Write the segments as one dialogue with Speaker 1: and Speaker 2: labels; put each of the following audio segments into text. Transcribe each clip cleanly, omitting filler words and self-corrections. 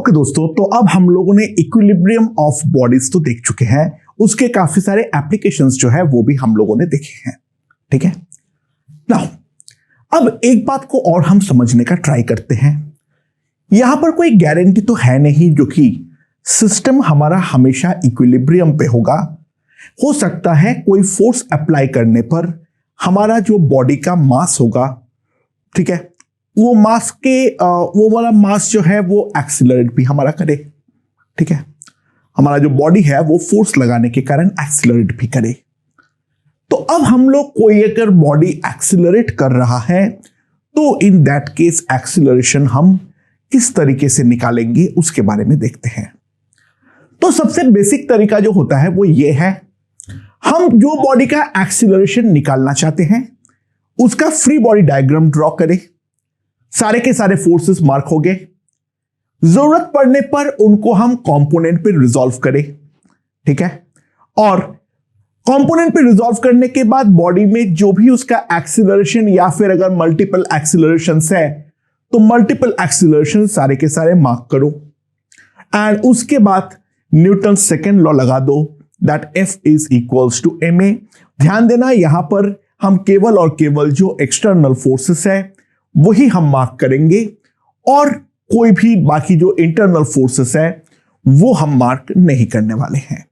Speaker 1: Okay दोस्तों, तो अब हम लोगों ने इक्विलिब्रियम ऑफ बॉडीज तो देख चुके हैं, उसके काफी सारे एप्लीकेशंस जो है वो भी हम लोगों ने देखे हैं। ठीक है, नाउ अब एक बात को और हम समझने का ट्राई करते हैं। यहां पर कोई गारंटी तो है नहीं जो कि सिस्टम हमारा हमेशा इक्विलिब्रियम पे होगा। हो सकता है कोई फोर्स अप्लाई करने पर हमारा जो बॉडी का मास होगा, ठीक है, वो मास के वो वाला मास जो है वो एक्सीलरेट भी हमारा करे। ठीक है, हमारा जो बॉडी है वो फोर्स लगाने के कारण एक्सीलरेट भी करे। तो अब हम लोग कोई अगर बॉडी एक्सीलरेट कर रहा है तो इन दैट केस एक्सीलरेशन हम किस तरीके से निकालेंगे उसके बारे में देखते हैं। तो सबसे बेसिक तरीका जो होता है वो ये है, हम जो बॉडी का एक्सीलरेशन निकालना चाहते हैं उसका फ्री बॉडी डायग्राम ड्रॉ करें। सारे के सारे फोर्सेस मार्क हो गए, जरूरत पड़ने पर उनको हम कंपोनेंट पे रिजॉल्व करें। ठीक है, और कंपोनेंट पे रिजॉल्व करने के बाद बॉडी में जो भी उसका एक्सीलरेशन या फिर अगर मल्टीपल एक्सीलरेशंस है तो मल्टीपल एक्सीलरेशन सारे के सारे मार्क करो एंड उसके बाद न्यूटन सेकेंड लॉ लगा दो, that F is equals to ma। ध्यान देना, यहां पर हम केवल और केवल जो एक्सटर्नल फोर्सेस है वही हम मार्क करेंगे और कोई भी बाकी जो इंटरनल फोर्सेस है वो हम मार्क नहीं करने वाले हैं।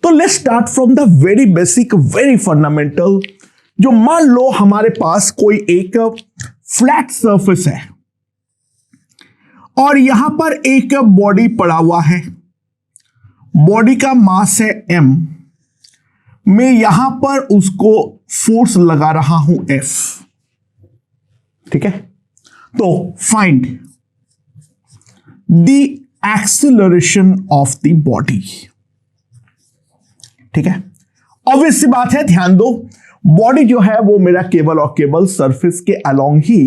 Speaker 1: तो let's start from the very basic, very fundamental. जो मान लो हमारे पास कोई एक फ्लैट सरफेस है और यहां पर एक बॉडी पड़ा हुआ है, बॉडी का मास है m, मैं यहां पर उसको फोर्स लगा रहा हूं F। ठीक है, तो find the acceleration of the body. ठीक है, ऑब्वियस सी बात है, ध्यान दो, बॉडी जो है वो मेरा केवल और केवल सरफेस के अलोंग ही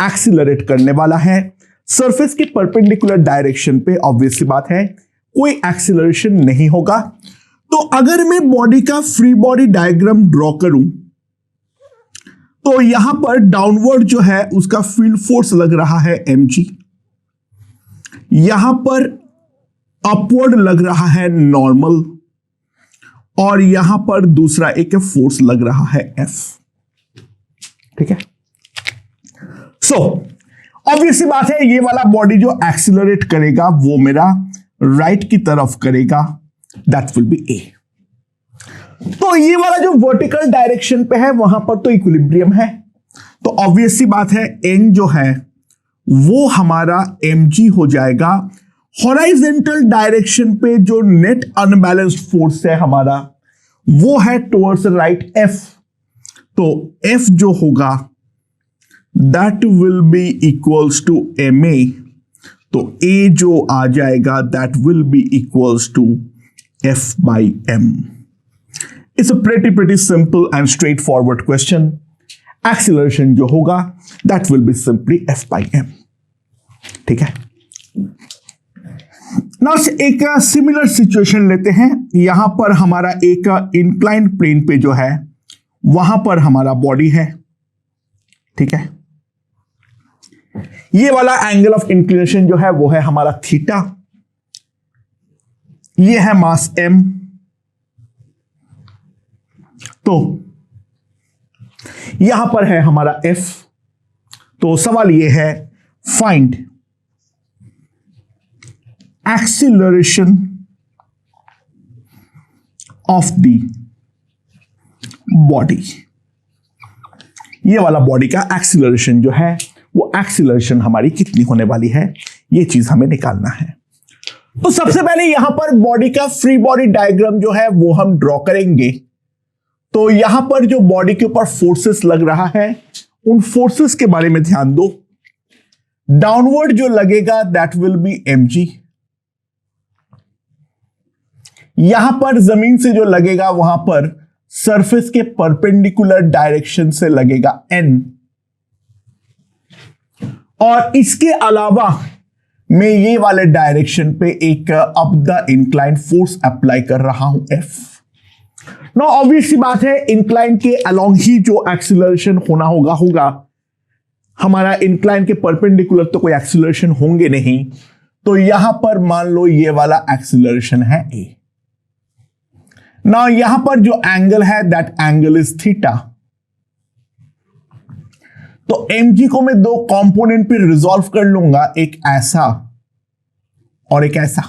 Speaker 1: एक्सीलरेट करने वाला है। सरफेस के परपेंडिकुलर डायरेक्शन पे ऑब्वियस सी बात है कोई एक्सीलरेशन नहीं होगा। तो अगर मैं बॉडी का फ्री बॉडी डायग्राम ड्रॉ करूं तो यहां पर डाउनवर्ड जो है उसका फील्ड फोर्स लग रहा है mg, यहां पर अपवर्ड लग रहा है नॉर्मल और यहां पर दूसरा एक फोर्स लग रहा है F। ठीक है, सो ऑब्वियस सी बात है ये वाला बॉडी जो एक्सीलरेट करेगा वो मेरा राइट की तरफ करेगा, दैट विल बी A। तो ये वाला जो वर्टिकल डायरेक्शन पे है वहां पर तो इक्विलिब्रियम है, तो ऑब्वियस सी बात है n जो है वो हमारा mg हो जाएगा। हॉराइजेंटल डायरेक्शन पे जो नेट अनबैलेंस्ड फोर्स है हमारा वो है टुवर्ड्स राइट F, तो F जो होगा that will be equals to ma, तो A जो आ जाएगा that will be equals to F by m। It's a pretty simple and straightforward question। Acceleration जो होगा that will be simply F by m। ठीक है, ना एक सिमिलर सिचुएशन लेते हैं। यहां पर हमारा एक इंक्लाइंड प्लेन पे जो है वहां पर हमारा बॉडी है। ठीक है, ये वाला एंगल ऑफ इंक्लिनेशन जो है वो है हमारा थीटा, ये है मास m। तो यहां पर है हमारा F। तो सवाल ये है, find acceleration of the body. ये वाला बॉडी का एक्सीलरेशन जो है वो एक्सीलरेशन हमारी कितनी होने वाली है, ये चीज हमें निकालना है। तो सबसे पहले यहां पर बॉडी का फ्री बॉडी डायग्राम जो है वो हम ड्रॉ करेंगे। तो यहां पर जो बॉडी के ऊपर फोर्सेस लग रहा है उन फोर्सेस के बारे में ध्यान दो। डाउनवर्ड जो लगेगा दैट विल बी mg, यहां पर जमीन से जो लगेगा वहां पर सरफेस के परपेंडिकुलर डायरेक्शन से लगेगा n, और इसके अलावा मैं ये वाले डायरेक्शन पे एक up the incline force apply कर रहा हूं F। नो ऑब्वियस सी बात है इंक्लाइन के अलोंग ही जो एक्सीलरेशन होना होगा, हमारा इंक्लाइन के परपेंडिकुलर तो कोई एक्सीलरेशन होंगे नहीं, तो यहां पर मान लो ये वाला एक्सीलरेशन है ए। नाउ यहां पर जो एंगल है दैट एंगल इज थीटा। तो mg को मैं दो कंपोनेंट पे रिजॉल्व कर लूंगा, एक ऐसा और एक ऐसा।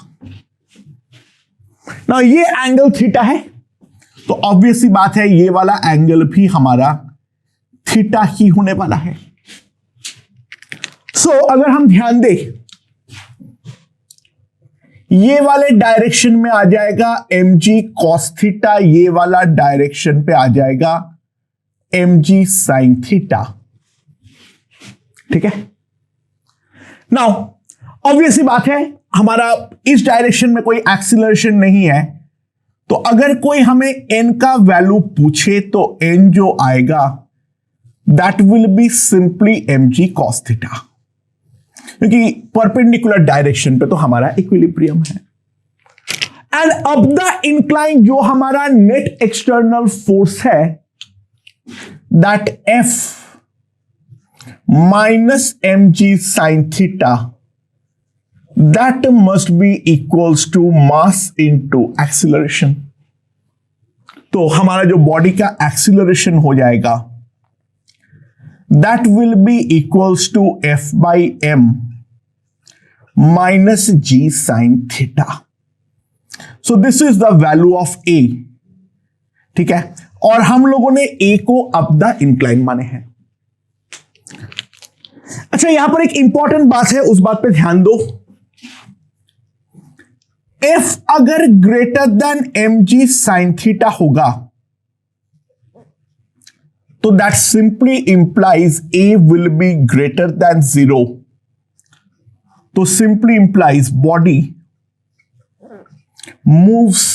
Speaker 1: नाउ ये एंगल थीटा है, तो ऑब्वियस सी बात है ये वाला एंगल भी हमारा थीटा ही होने वाला है। सो अगर हम ध्यान दें, ये वाले डायरेक्शन में आ जाएगा mg cos थीटा, ये वाला डायरेक्शन पे आ जाएगा mg sin थीटा। ठीक है। नाउ ऑब्वियस बात है हमारा इस डायरेक्शन में कोई एक्सीलरेशन नहीं है, तो अगर कोई हमें n का वैल्यू पूछे तो n जो आएगा that will be simply mg cos theta, क्योंकि परपेंडिकुलर डायरेक्शन पे तो हमारा इक्विलिब्रियम है। एंड अब द इंक्लाइन जो हमारा नेट एक्सटर्नल फोर्स है that F minus mg sin theta that must be equals to mass into acceleration. तो हमारा जो बॉडी का एक्सीलरेशन हो जाएगा that will be equals to F by m minus g sin theta. So this is the value of a। ठीक है, और हम लोगों ने a को अप द इंक्लाइन माने हैं। अच्छा, यहां पर एक इंपॉर्टेंट बात है, उस बात पे ध्यान दो। F अगर greater than mg sin theta होगा तो that simply implies a will be greater than 0। तो simply implies body moves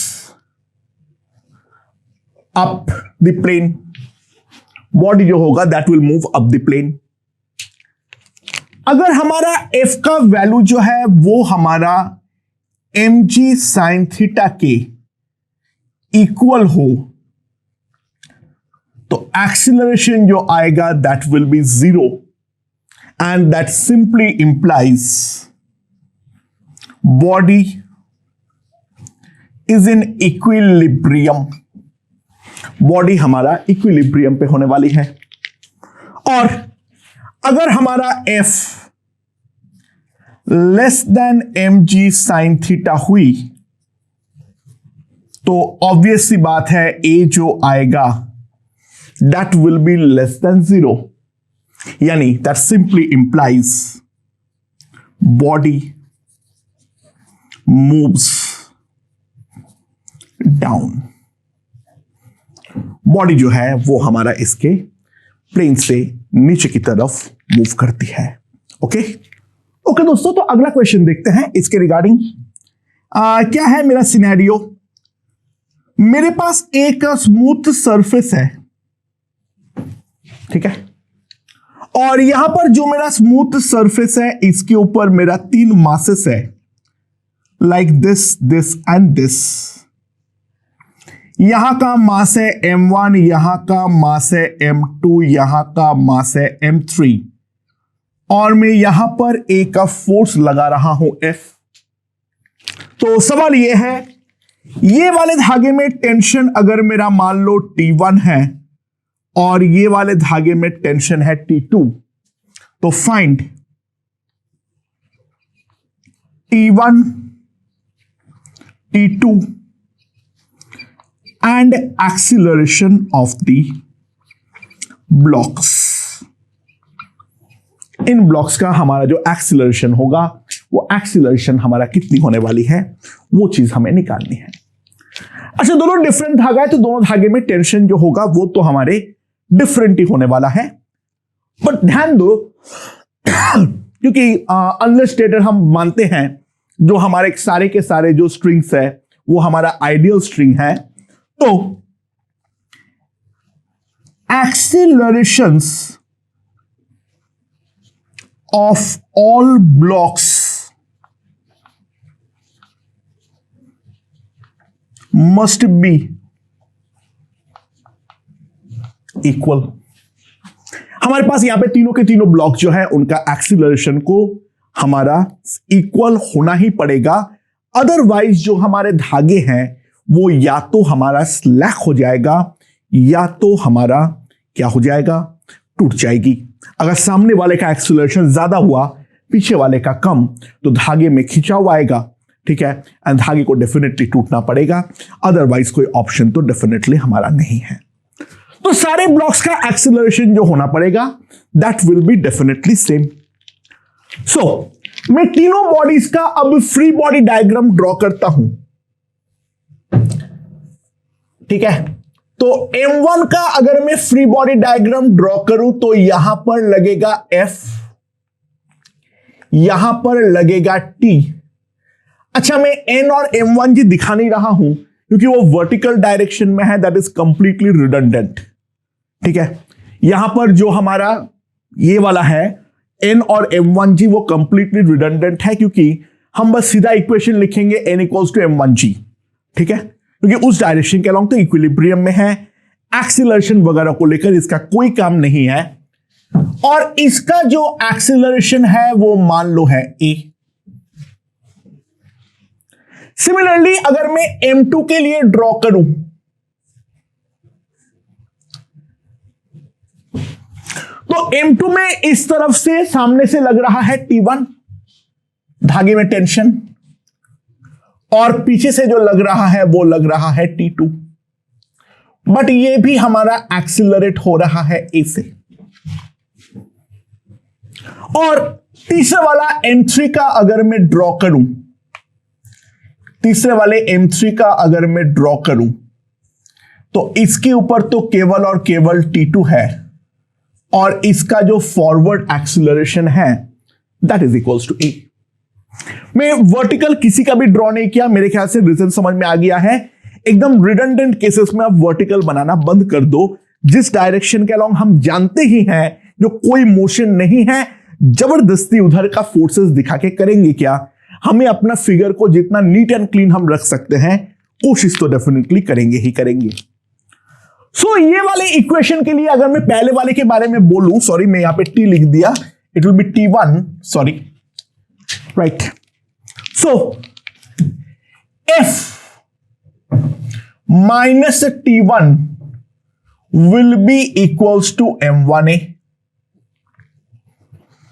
Speaker 1: up the plane. Body जो होगा that will move up the plane. अगर हमारा F का वैल्यू जो है वो हमारा mg sin थीटा के इक्वल हो तो एक्सीलरेशन जो आएगा that will B 0 and that simply implies body is in equilibrium. Body हमारा इक्विलिब्रियम पे होने वाली है। और अगर हमारा F less than mg sin theta हुई तो ऑब्वियस सी बात है a जो आएगा that will be less than 0, यानी that simply implies body moves down. Body जो है वो हमारा इसके प्लेन से नीचे की तरफ मूव करती है। ओके ओके दोस्तों, तो अगला क्वेश्चन देखते हैं इसके रिगार्डिंग। क्या है मेरा सिनेरियो। मेरे पास एक स्मूथ सरफेस है, ठीक है, और यहां पर जो मेरा स्मूथ सरफेस है इसके ऊपर मेरा 3 मासेस है, like this, this and this. यहां का मास है m1, यहां का मास है m2, यहां का मास है m3, और मैं यहां पर एक फोर्स लगा रहा हूं F। तो सवाल यह है, ये वाले धागे में टेंशन अगर मेरा मान लो T1 है और ये वाले धागे में टेंशन है T2, तो find T1, T2 and acceleration of the blocks। In blocks का हमारा जो एक्सीलरेशन होगा वो एक्सीलरेशन हमारा कितनी होने वाली है वो चीज हमें निकालनी है। अच्छा, दोनों डिफरेंट धागा है तो दोनों धागे में टेंशन जो होगा वो तो हमारे डिफरेंट ही होने वाला है। बट ध्यान दो क्योंकि अनलिस्टेटेड हम मानते हैं, जो हमारे सारे के सारे जो स्ट्रिंग्स है वो हमारा आइडियल स्ट्रिंग है, तो accelerations of all blocks must be equal. हमारे पास यहां पे तीनों के तीनों ब्लॉक जो है उनका एक्सीलरेशन को हमारा इक्वल होना ही पड़ेगा, अदरवाइज जो हमारे धागे हैं वो या तो हमारा स्लैक हो जाएगा या तो हमारा क्या हो जाएगा, टूट जाएगी। अगर सामने वाले का एक्सीलरेशन ज्यादा हुआ, पीछे वाले का कम, तो धागे में खिंचाव आएगा, ठीक है, एंड धागे को डेफिनेटली टूटना पड़ेगा, अदरवाइज कोई ऑप्शन तो डेफिनेटली हमारा नहीं है। तो सारे ब्लॉक्स का एक्सीलरेशन जो होना पड़ेगा that will be definitely same. So मैं तीनों बॉडीज का अब फ्री बॉडी डायग्राम ड्रॉ करता हूं, ठीक है। तो M1 का अगर मैं फ्री बॉडी डायग्राम ड्रॉ करूं तो यहां पर लगेगा F, यहां पर लगेगा T। अच्छा, मैं N और M1 जी दिखा नहीं रहा हूं क्योंकि वो वर्टिकल डायरेक्शन में है, दैट इज कंप्लीटली रिडंडेंट, ठीक है। यहां पर जो हमारा ये वाला है N और M1 जी वो कंप्लीटली रिडंडेंट है क्योंकि हम बस सीधा इक्वेशन लिखेंगे N इक्वल्स टू M1 जी, ठीक है, क्योंकि उस डायरेक्शन के अलॉन्ग तो इक्विलिब्रियम में है, एक्सीलरेशन वगैरह को लेकर इसका कोई काम नहीं है। और इसका जो एक्सीलरेशन है वो मान लो है A। सिमिलरली अगर मैं M2 के लिए ड्रॉ करूं तो M2 में इस तरफ से सामने से लग रहा है T1, धागे में टेंशन, और पीछे से जो लग रहा है वो लग रहा है T2, बट ये भी हमारा एक्सीलरेट हो रहा है A से। और तीसरे वाला M3 का अगर मैं ड्रॉ करूं, तीसरे वाले M3 का अगर मैं ड्रॉ करूं तो इसके ऊपर तो केवल और केवल T2 है और इसका जो फॉरवर्ड एक्सीलरेशन है that is equals to A। मैं वर्टिकल किसी का भी ड्रॉ नहीं किया, मेरे ख्याल से रीजन समझ में आ गया है। एकदम रिडंडेंट केसेस में आप वर्टिकल बनाना बंद कर दो, जिस डायरेक्शन के अलॉन्ग हम जानते ही हैं जो कोई मोशन नहीं है, जबरदस्ती उधर का फोर्सेस दिखा के करेंगे क्या। हमें अपना फिगर को जितना नीट एंड क्लीन हम रख सकते हैं कोशिश तो डेफिनेटली करेंगे ही करेंगे। सो ये वाले इक्वेशन के लिए अगर मैं पहले वाले के बारे में बोलूं, सॉरी मैं यहां पे T लिख दिया, it will be T1, sorry, right. So F minus T1 will be equals to M1A.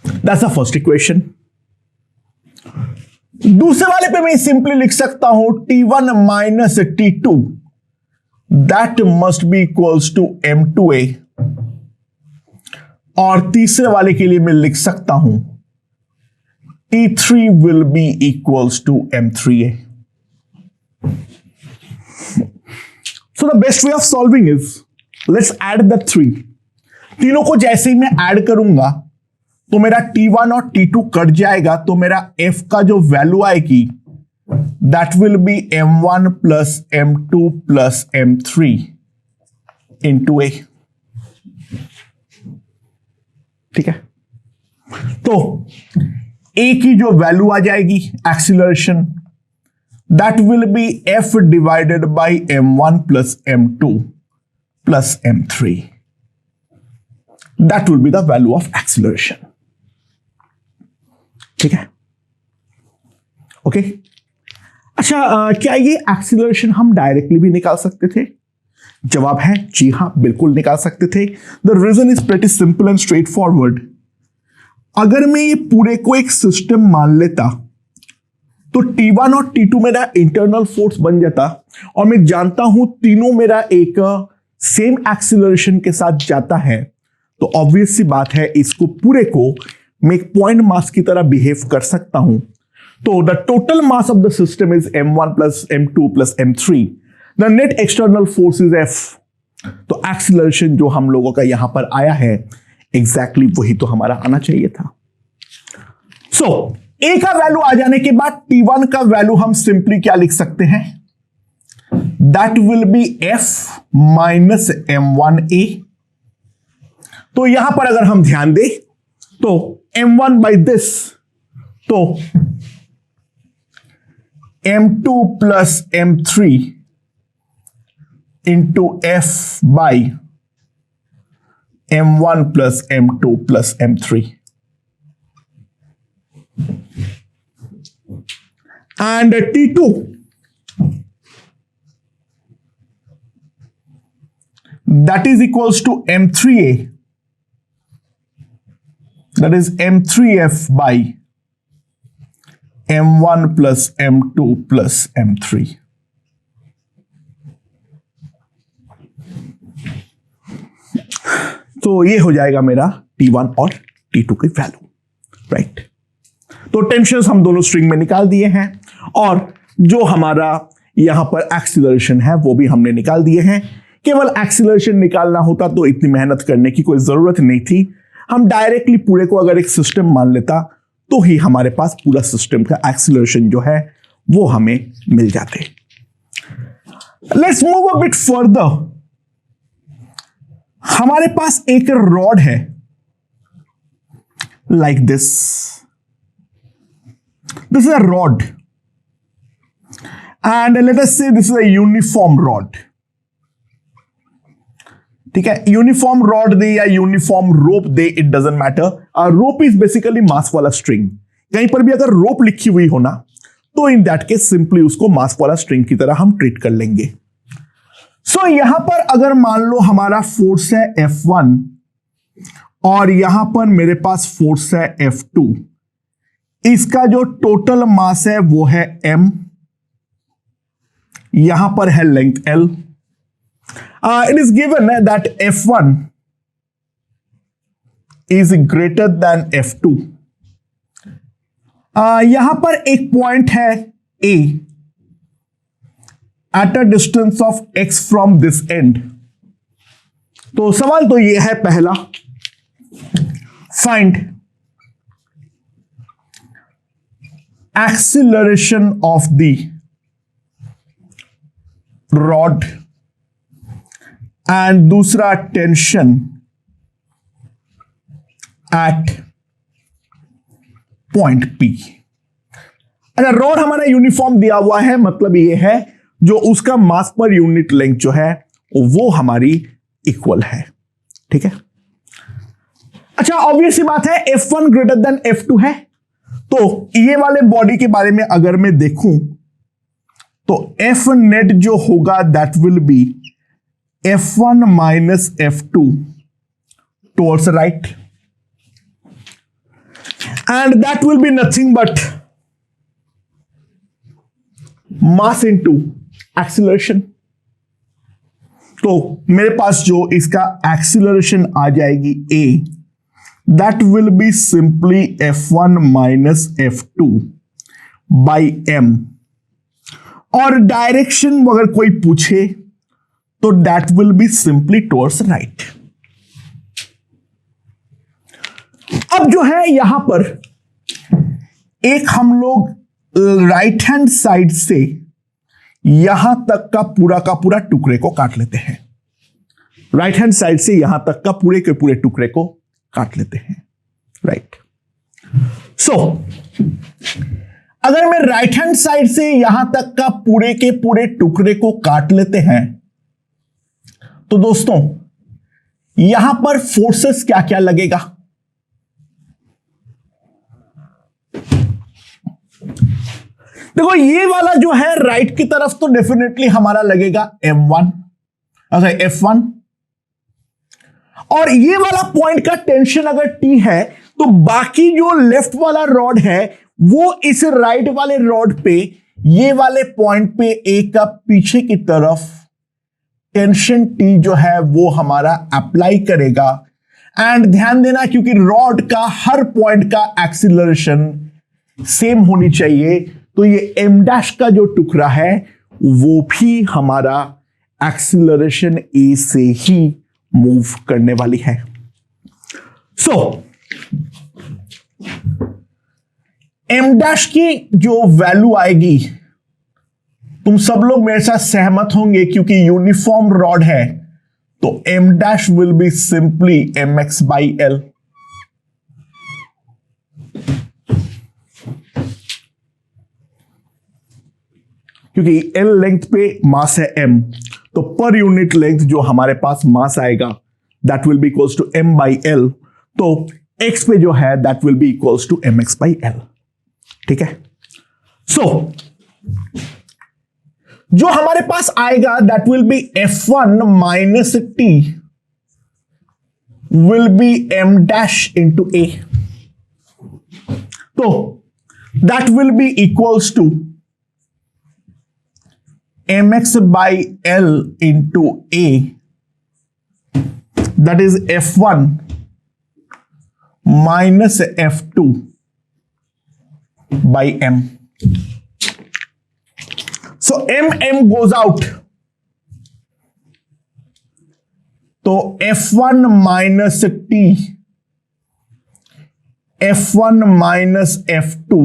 Speaker 1: That's the first equation. दूसरे वाले पे मैं सिंपली लिख सकता हूं T1 minus T2 that must be equals to M2A, और तीसरे वाले के लिए मैं लिख सकता हूं T3 will be equals to M3A. So the best way of solving is let's add the 3. तीनों को जैसे ही मैं ऐड करूंगा तो मेरा T1 और T2 कट जाएगा, तो मेरा F का जो वैल्यू आएगी that will be M1 plus M2 plus M3 into A, ठीक है। तो A की जो वैल्यू आ जाएगी acceleration that will be F divided by M1 plus M2 plus M3. That will be the value of acceleration. ठीक है, okay. अच्छा, क्या ये एक्सीलरेशन हम डायरेक्टली भी निकाल सकते थे? जवाब है जी हां, बिल्कुल निकाल सकते थे। The reason is pretty simple and straightforward. अगर मैं ये पूरे को एक सिस्टम मान लेता तो T1 और T2 मेरा इंटरनल फोर्स बन जाता, और मैं जानता हूं तीनों मेरा एक सेम एक्सीलरेशन के साथ जाता है, तो ऑब्वियस सी बात है इसको पूरे को मैं एक पॉइंट मास की तरह बिहेव कर सकता हूं। तो the total mass of the system is M1 plus M2 plus M3, the net external force is F। तो एक्सीलरेशन जो हम लोगों का यहां पर आया है एग्जैक्टली वही तो हमारा आना चाहिए था। सो A का वैल्यू आ जाने के बाद T1 का वैल्यू हम सिंपली क्या लिख सकते हैं, that will be F minus M1A। तो यहां पर अगर हम ध्यान दें तो M1 बाई दिस, तो M2 plus M3 into F by M1 plus M2 plus M3। and T2 that is equals to M3A, that is M3F by M1 plus M2 plus M3. तो ये हो जाएगा मेरा T1 और T2 की value, right. तो tensions हम दोनों स्ट्रिंग में निकाल दिए हैं और जो हमारा यहां पर एक्सीलरेशन है वो भी हमने निकाल दिए हैं। केवल एक्सीलरेशन निकालना होता तो इतनी मेहनत करने की कोई जरूरत नहीं थी। हम डायरेक्टली पूरे को अगर एक सिस्टम मान लेता तो ही हमारे पास पूरा सिस्टम का एक्सीलरेशन जो है वो हमें मिल जाते। Let's move a bit further. हमारे पास एक रॉड है like this is a rod and let us say this is a uniform rod, ठीक है। यूनिफॉर्म रॉड दे या यूनिफॉर्म रोप दे, it doesn't matter. Rope is basically mass वाला स्ट्रिंग। कहीं पर भी अगर रोप लिखी हुई हो ना तो इन दैट केस सिंपली उसको मास वाला स्ट्रिंग की तरह हम ट्रीट कर लेंगे। सो यहां पर अगर मान लो हमारा फोर्स है F1 और यहां पर मेरे पास फोर्स है F2, इसका जो टोटल मास है वो है M, यहां पर है length L। It is given that F1 is greater than F2। यहां पर एक पॉइंट है A at a distance of x from this end। तो सवाल तो ये है पहला, find acceleration of the rod and दूसरा टेंशन at पॉइंट P। अच्छा, रॉड हमारा यूनिफॉर्म दिया हुआ है, मतलब ये है जो उसका मास पर यूनिट लेंथ जो है वो हमारी इक्वल है, ठीक है। अच्छा, ऑब्वियस सी बात है F1 ग्रेटर देन F2 है, तो ये वाले बॉडी के बारे में अगर मैं देखूं तो F नेट जो होगा that will be F1 minus F2 towards right and that will be nothing but mass into acceleration. तो मेरे पास जो इसका एक्सीलरेशन आ जाएगी A, that will be simply F1 minus F2 by M, और डायरेक्शन अगर कोई पूछे तो that will be simply towards right. अब जो है यहां पर एक हम लोग राइट हैंड साइड से यहां तक का पूरा टुकड़े को काट लेते हैं। राइट हैंड साइड से यहां तक का पूरे के पूरे टुकड़े को काट लेते हैं, राइट। सो अगर मैं राइट हैंड साइड से यहां तक का पूरे के पूरे टुकड़े को काट लेते हैं तो दोस्तों यहां पर फोर्सेस क्या क्या लगेगा? देखो, ये वाला जो है राइट की तरफ तो डेफिनेटली हमारा लगेगा M1, F1, और ये वाला पॉइंट का टेंशन अगर T है तो बाकी जो लेफ्ट वाला रॉड है वो इस राइट वाले रॉड पे ये वाले पॉइंट पे A का पीछे की तरफ टेंशन T जो है वो हमारा अप्लाई करेगा। एंड ध्यान देना, क्योंकि रॉड का हर पॉइंट का एक्सीलरेशन सेम होनी चाहिए, तो ये M डैश का जो टुकड़ा है वो भी हमारा एक्सीलरेशन A से ही मूव करने वाली है। सो M डैश की जो वैल्यू आएगी, तुम सब लोग मेरे साथ सहमत होंगे, क्योंकि यूनिफॉर्म रॉड है तो M dash will be simply mx by L। क्योंकि L लेंथ पे मास है M, तो पर यूनिट लेंथ जो हमारे पास मास आएगा that will be equals to M by L, तो X पे जो है that will be equals to mx by L। ठीक है। सो जो हमारे पास आएगा that will be F1 minus T will be m dash into A. तो that will be equals to mx by l into a, that is F1 minus F2 by m. So m goes out, तो F1 minus t, F1 minus F2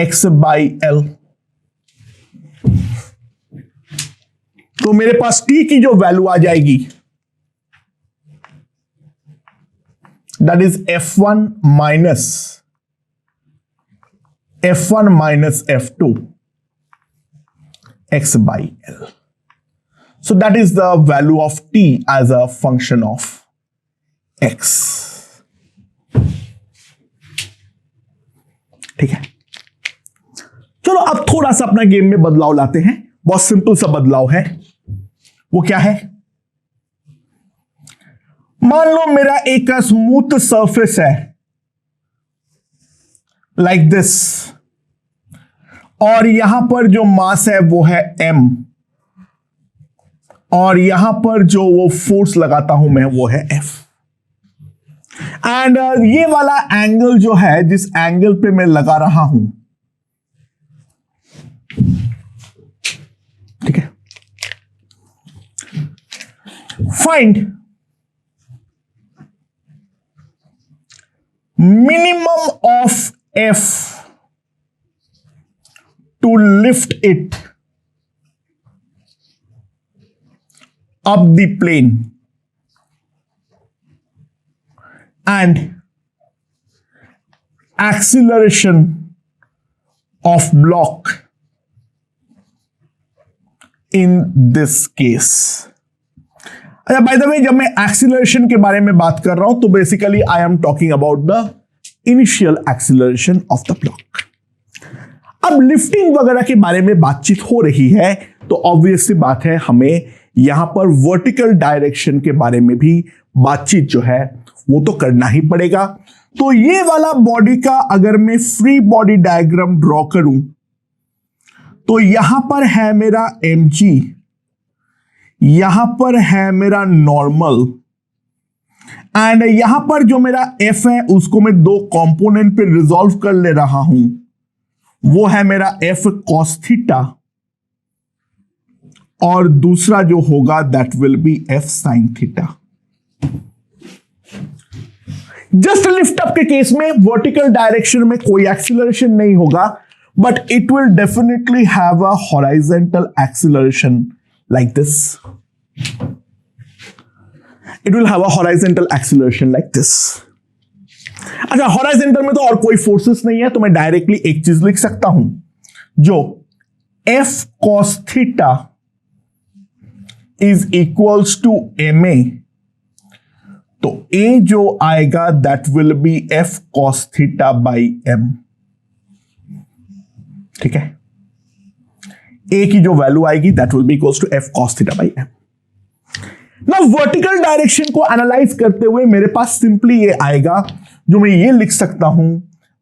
Speaker 1: x by l। तो मेरे पास t की जो value आ जाएगी that is F1 minus F2 x by l। So that is the value of t as a function of x। ठीक है, चलो अब थोड़ा सा अपना गेम में बदलाव लाते हैं। बहुत सिंपल सा बदलाव है, वो क्या है? मान लो मेरा एक स्मूथ सरफेस है लाइक दिस, और यहां पर जो मास है वो है m, और यहां पर जो वो फोर्स लगाता हूं मैं वो है F। एंड ये वाला एंगल जो है, जिस एंगल पे मैं लगा रहा हूं, ठीक है, find minimum of F to lift it up the plane and acceleration of block in this case। अच्छा, बाय द वे, जब मैं एक्सीलरेशन के बारे में बात कर रहा हूं तो basically I am talking about the initial acceleration of the block. अब लिफ्टिंग वगैरह के बारे में बातचीत हो रही है तो ऑब्वियस सी बात है, हमें यहां पर वर्टिकल डायरेक्शन के बारे में भी बातचीत जो है वो तो करना ही पड़ेगा। तो ये वाला बॉडी का अगर मैं फ्री बॉडी डायग्राम ड्रॉ करूं तो यहां पर है मेरा mg, यहां पर है मेरा नॉर्मल, एंड यहां पर जो मेरा f है उसको मैं दो कंपोनेंट पे रिजॉल्व कर ले रहा हूं, वो है मेरा f cos थीटा, और दूसरा जो होगा that will be F sin theta. Just lift up के केस में वर्टिकल डायरेक्शन में कोई एक्सीलरेशन नहीं होगा, but it will definitely have a horizontal acceleration like this. It will have a horizontal acceleration like this. अच्छा, horizontal में तो और कोई फोर्सेस नहीं है, तो मैं डायरेक्टली एक चीज लिख सकता हूं, जो F cos theta is equals to ma, तो a जो आएगा that will be F cos theta by m। ठीक है, a की जो वैल्यू आएगी that will be equals to F cos theta by m। Now vertical direction को एनालाइज करते हुए मेरे पास सिंपली ये आएगा, जो मैं ये लिख सकता हूं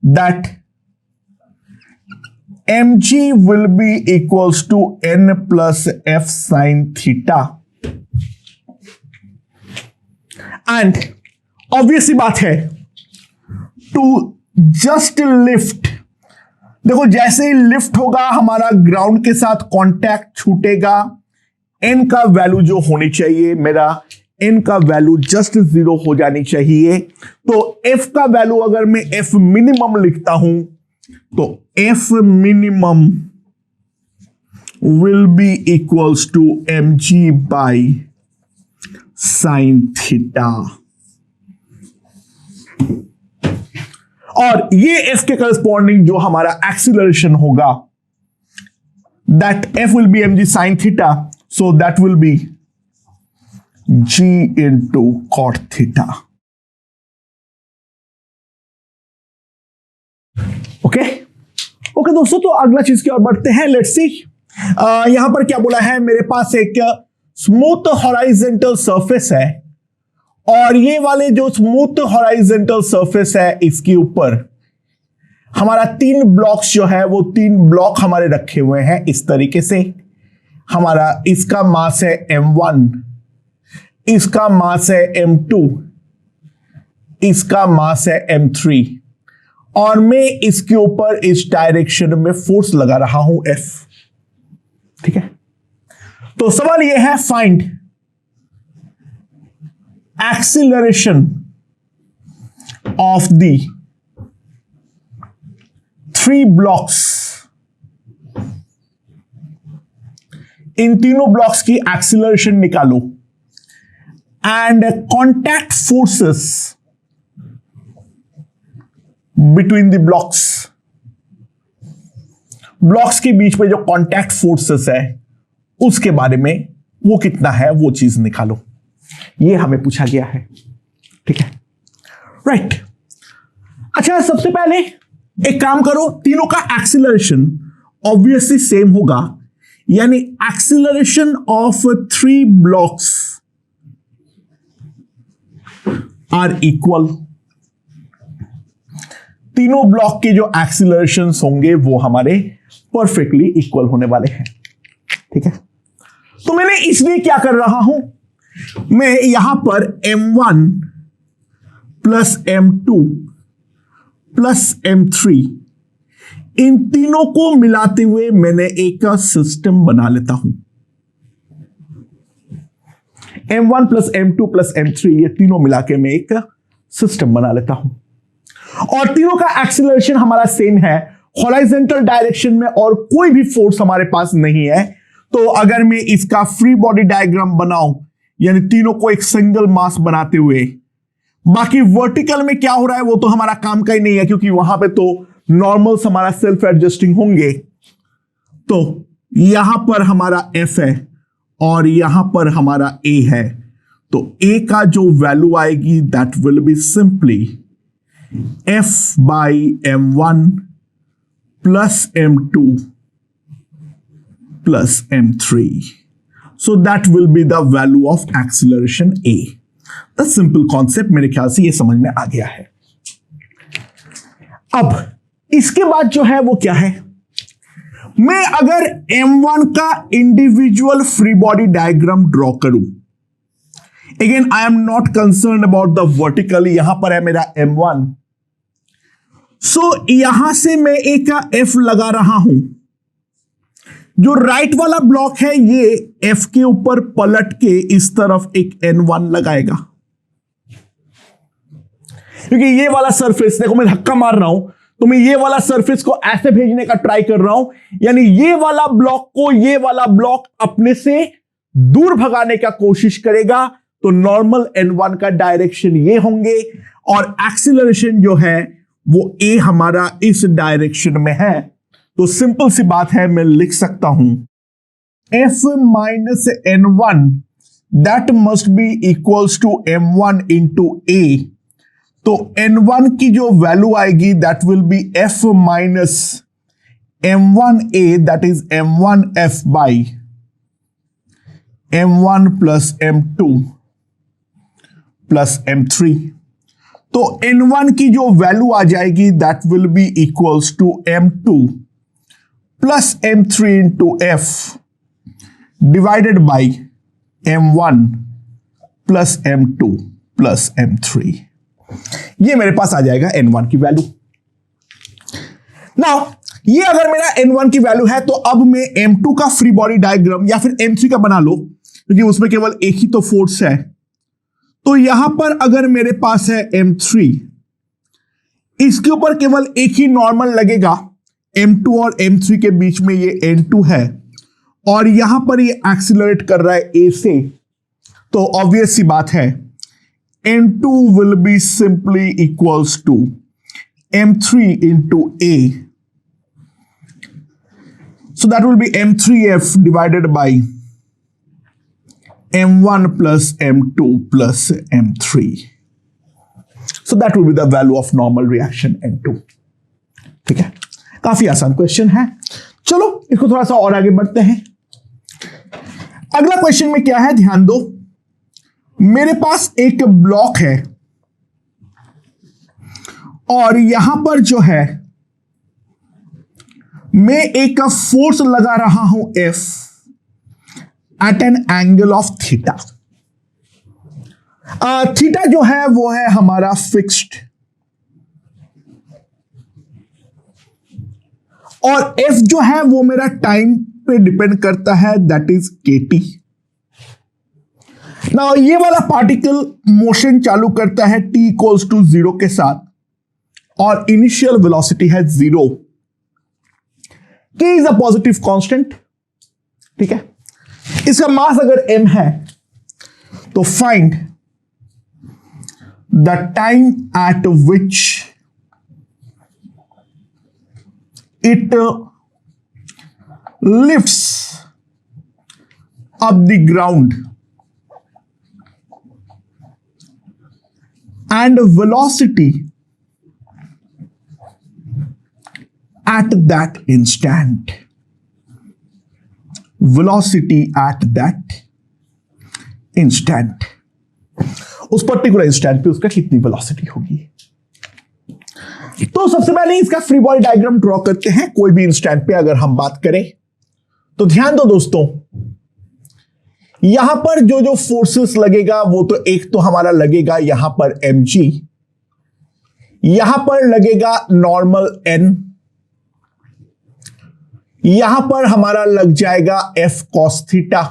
Speaker 1: that mg will be equals to n plus f sin theta, and obviously बात है to just lift। देखो, जैसे ही लिफ्ट होगा हमारा ग्राउंड के साथ कांटेक्ट छूटेगा, n का वैल्यू जो होनी चाहिए, मेरा n का वैल्यू जस्ट 0 हो जानी चाहिए। तो f का वैल्यू अगर मैं f मिनिमम लिखता हूं तो F minimum will be equals to mg by sin theta, और ये F के करस्पॉन्डिंग जो हमारा एक्सीलरेशन होगा that F will be mg sin theta, so that will be g into cot theta। Okay okay दोस्तों, तो अगला चीज की ओर बढ़ते हैं। लेट्स सी, यहां पर क्या बोला है, मेरे पास एक स्मूथ हॉराइजेंटल सरफेस है और ये वाले जो स्मूथ हॉराइजेंटल सरफेस है इसके ऊपर हमारा 3 ब्लॉक्स जो है वो 3 ब्लॉक हमारे रखे हुए हैं इस तरीके से। हमारा इसका मास है m1, इसका मास है m2, इसका मास है m3 और मैं इसके ऊपर इस डायरेक्शन में फोर्स लगा रहा हूं F। ठीक है, तो सवाल यह है, find acceleration of the 3 blocks. इन तीनों ब्लॉक्स की एक्सीलरेशन निकालो and contact forces between the blocks. Blocks के बीच में जो कॉन्टैक्ट फोर्सेस है उसके बारे में वो कितना है वो चीज निकालो। ये हमें पूछा गया है। ठीक है, राइट। अच्छा, सबसे पहले एक काम करो, तीनों का एक्सीलरेशन ऑब्वियसली सेम होगा, यानी acceleration of 3 blocks are equal. तीनों ब्लॉक के जो एक्सीलरेशंस होंगे वो हमारे परफेक्टली इक्वल होने वाले हैं। ठीक है, तो मैंने इसलिए क्या कर रहा हूं, मैं यहां पर m1 plus m2 plus m3 इन तीनों को मिलाते हुए मैंने एक सिस्टम बना लेता हूं। m1 plus m2 plus m3 ये तीनों मिला के मैं एक सिस्टम बना लेता हूं और तीनों का एक्सीलरेशन हमारा सेम है, हॉरिजॉन्टल डायरेक्शन में और कोई भी फोर्स हमारे पास नहीं है। तो अगर मैं इसका फ्री बॉडी डायग्राम बनाऊं, यानी तीनों को एक सिंगल मास बनाते हुए, बाकी वर्टिकल में क्या हो रहा है वो तो हमारा काम का ही नहीं है क्योंकि वहां पे तो नॉर्मल्स हमारा सेल्फ एडजस्टिंग होंगे। तो यहां पर हमारा F है और यहां पर हमारा A है, तो A का जो वैल्यू आएगी that will be simply F by m1 plus m2 plus m3. So that will be the value of acceleration A. The simple concept मेरे ख्याल से ये समझ में आ गया है। अब इसके बाद जो है वो क्या है, मैं अगर m1 का individual free body diagram draw करूं, again I am not concern about the vertical, यहां पर है मेरा m1। सो यहां से मैं एक F लगा रहा हूं, जो राइट वाला ब्लॉक है ये F के ऊपर पलट के इस तरफ एक N1 लगाएगा, क्योंकि ये वाला सरफेस, देखो मैं धक्का मार रहा हूं तो मैं ये वाला सरफेस को ऐसे भेजने का ट्राई कर रहा हूं, यानी ये वाला ब्लॉक को ये वाला ब्लॉक अपने से दूर भगाने का कोशिश करेगा, तो नॉर्मल N1 का डायरेक्शन ये होंगे और एक्सीलरेशन जो है वो A हमारा इस डायरेक्शन में है। तो सिंपल सी बात है, मैं लिख सकता हूं F minus N1 that must be equals to M1 into A। तो N1 की जो वैल्यू आएगी that will be F minus M1A that is M1F by M1 plus M2 plus M3। तो N1 की जो वैल्यू आ जाएगी that will be equals to M2 plus M3 into F divided by M1 plus M2 plus M3। ये मेरे पास आ जाएगा N1 की वैल्यू। नाउ ये अगर मेरा N1 की वैल्यू है तो अब मैं M2 का फ्री बॉडी डायग्राम या फिर M3 का बना लो, क्योंकि उसमें केवल एक ही तो फोर्स है। तो यहां पर अगर मेरे पास है M3, इसके ऊपर केवल एक ही नॉर्मल लगेगा, M2 और M3 के बीच में ये N2 है और यहां पर ये एक्सीलरेट कर रहा है A से, तो ऑब्वियस सी बात है N2 will be simply equals to M3 into A. So that will be M3F divided by M1 plus M2 plus M3. So that will be the value of normal reaction N2. ठीक है, काफी आसान question है। चलो इसको थोड़ा सा और आगे बढ़ते हैं। अगला क्वेश्चन में क्या है, ध्यान दो। मेरे पास एक ब्लॉक है और यहां पर जो है मैं एक फोर्स लगा रहा हूं F at an angle of theta. Theta जो है वो है हमारा फिक्स्ड और F जो है वो मेरा टाइम पे डिपेंड करता है, दैट इज KT। नाउ ये वाला पार्टिकल मोशन चालू करता है t इक्वल्स टू 0 के साथ और इनिशियल वेलोसिटी है 0। K is a positive constant, ठीक है। इसका मास अगर m है तो find the time eight which it lifts up the ground and velocity at that instant. Velocity at that instant. उस पर्टिकुलर इंस्टेंट पे उसका कितनी वेलोसिटी होगी। तो सबसे पहले इसका फ्री बॉडी डायग्राम ड्रॉ करते हैं। कोई भी इंस्टेंट पे अगर हम बात करें तो ध्यान दो दोस्तों, यहां पर जो जो फोर्सेस लगेगा वो तो एक तो हमारा लगेगा यहां पर mg, यहां पर लगेगा नॉर्मल n, यहां पर हमारा लग जाएगा f cos थीटा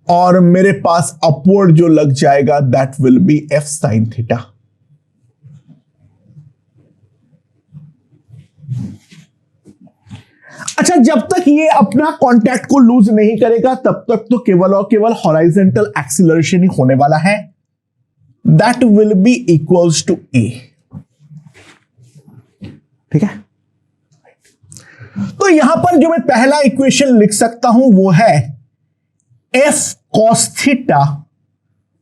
Speaker 1: और मेरे पास अपवर्ड जो लग जाएगा that will be f sin theta. अच्छा, जब तक ये अपना कांटेक्ट को लूज नहीं करेगा तब तक तो केवल और केवल हॉराइजेंटल एक्सीलरेशन ही होने वाला है, that will be equals to a। ठीक है, तो यहां पर जो मैं पहला इक्वेशन लिख सकता हूं वो है f cos theta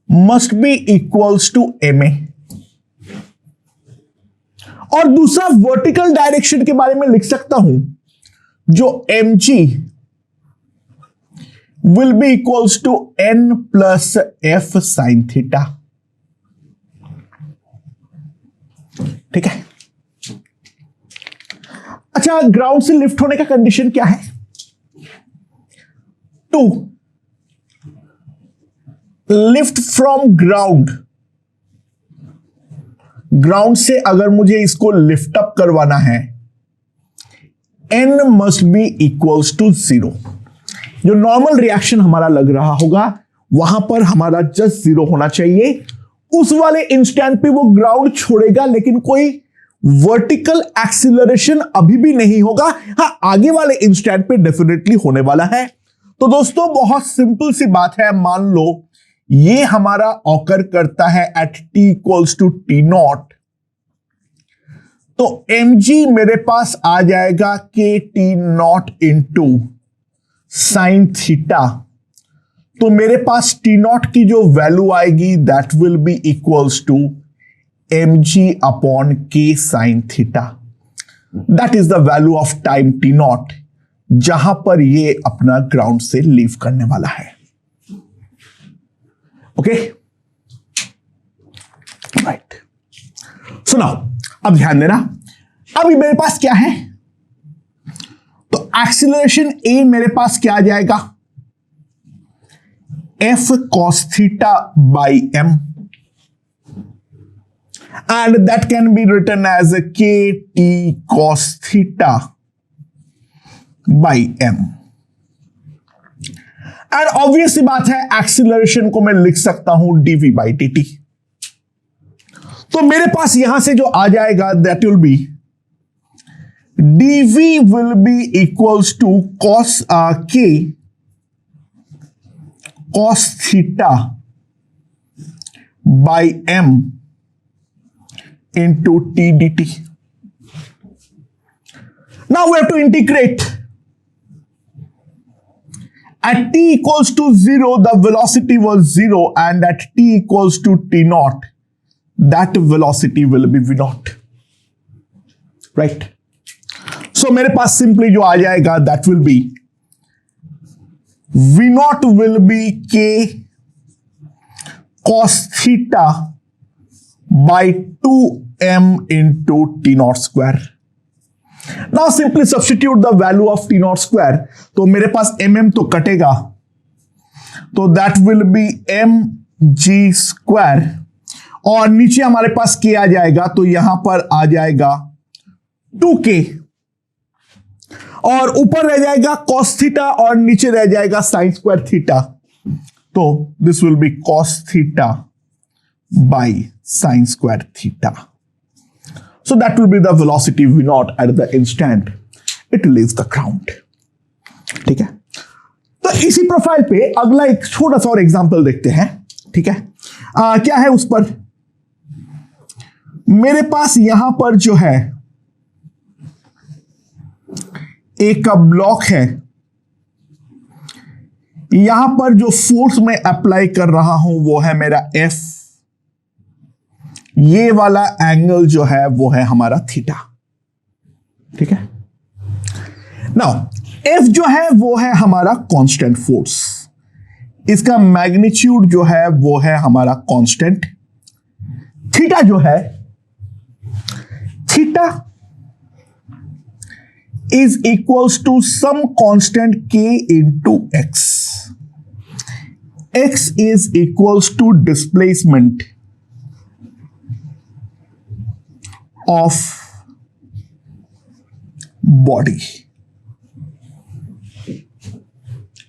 Speaker 1: must be equals to ma। और दूसरा वर्टिकल डायरेक्शन के बारे में लिख सकता हूं जो mg will be equals to n plus f sine theta. ठीक है, अच्छा, ग्राउंड से लिफ्ट होने का कंडीशन क्या है? 2 लिफ्ट फ्रॉम ग्राउंड। ग्राउंड से अगर मुझे इसको लिफ्ट अप करवाना है n must be equals to 0। जो नॉर्मल रिएक्शन हमारा लग रहा होगा वहां पर हमारा जस्ट 0 होना चाहिए। उस वाले इंस्टेंट पे वो ग्राउंड छोड़ेगा लेकिन कोई वर्टिकल एक्सीलरेशन अभी भी नहीं होगा। हाँ, आगे वाले इंस्टेंट पे डेफिनेटली होने वाला है। तो दोस्तों बहुत सिंपल सी बात है, मान लो ये हमारा ऑकर करता है at t equals to t naught, तो mg मेरे पास आ जाएगा k t naught into sine theta. तो मेरे पास t नॉट की जो वैल्यू आएगी that will be equals to mg upon k sine theta. That is the value of time t naught जहां पर ये अपना ग्राउंड से लीव करने वाला है। Okay, right. सुनाओ, अब ध्यान देना। अभी मेरे पास क्या है, तो एक्सीलरेशन a मेरे पास क्या आ जाएगा, f cos theta by m, and that can be written as a kt cos theta by m। And obvious बात है एक्सीलरेशन को मैं लिख सकता हूं dv by dt। तो मेरे पास यहां से जो आ जाएगा that will be dv will be equals to cos k cos theta by m into t dt। Now we have to integrate। At t equals to 0, the velocity was 0, and at t equals to t naught, that velocity will be v naught। Right. So मेरे पास simply जो आ जाएगा that will be V not will be K cos theta by 2m into T naught square. Now simply substitute the value of T naught square. तो मेरे पास mm तो कटेगा, तो that will be mg square, और नीचे हमारे पास k आ जाएगा, तो यहां पर आ जाएगा 2k, और ऊपर रह जाएगा cos थीटा और नीचे रह जाएगा sin स्क्वायर थीटा, तो this will B cos theta by sin square theta. So that will be the velocity v naught at the instant it leaves the ground. ठीक है, तो इसी प्रोफाइल पे अगला एक छोटा सा और एग्जांपल देखते हैं. ठीक है, क्या है उस पर, मेरे पास यहां पर जो है एक ब्लॉक है, यहां पर जो फोर्स मैं अप्लाई कर रहा हूं वो है मेरा F, ये वाला एंगल जो है वो है हमारा थीटा. ठीक है, नाउ F जो है वो है हमारा कांस्टेंट फोर्स, इसका मैग्नीट्यूड जो है वो है हमारा कांस्टेंट. थीटा जो है, theta is equals to some constant k into x. X is equals to displacement of body.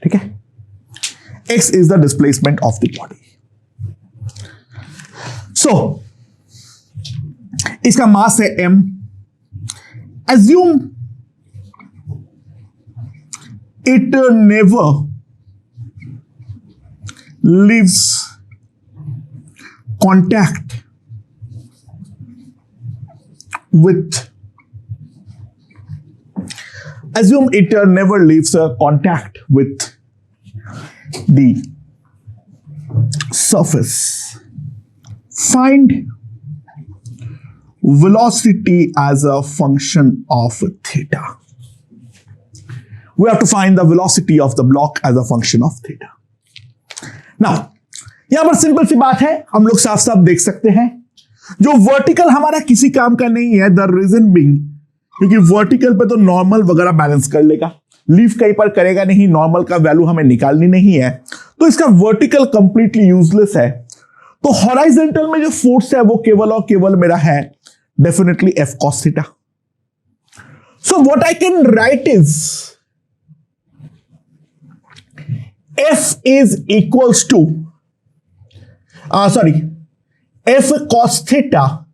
Speaker 1: ठीक है, x is the displacement of the body. So इसका मास है m. Assume it never leaves contact with, assume it never leaves contact with the surface. Find velocity as a function of theta. We have to find the velocity of the block as a function of theta. Now, यहां पर simple सी बात है, हम लोग साफ साफ देख सकते हैं, जो वर्टिकल हमारा किसी काम का नहीं है, द रीजन बीइंग, क्योंकि वर्टिकल पे तो नॉर्मल वगैरह बैलेंस कर लेगा, लीव कहीं पर करेगा नहीं, नॉर्मल का वैल्यू हमें निकालनी नहीं है, तो इसका वर्टिकल कंप्लीटली यूजलेस है. तो हॉराइजॉन्टल में जो फोर्स है वो केवल और केवल मेरा है definitely F cos theta. So what I can write is F is equals to, F cos theta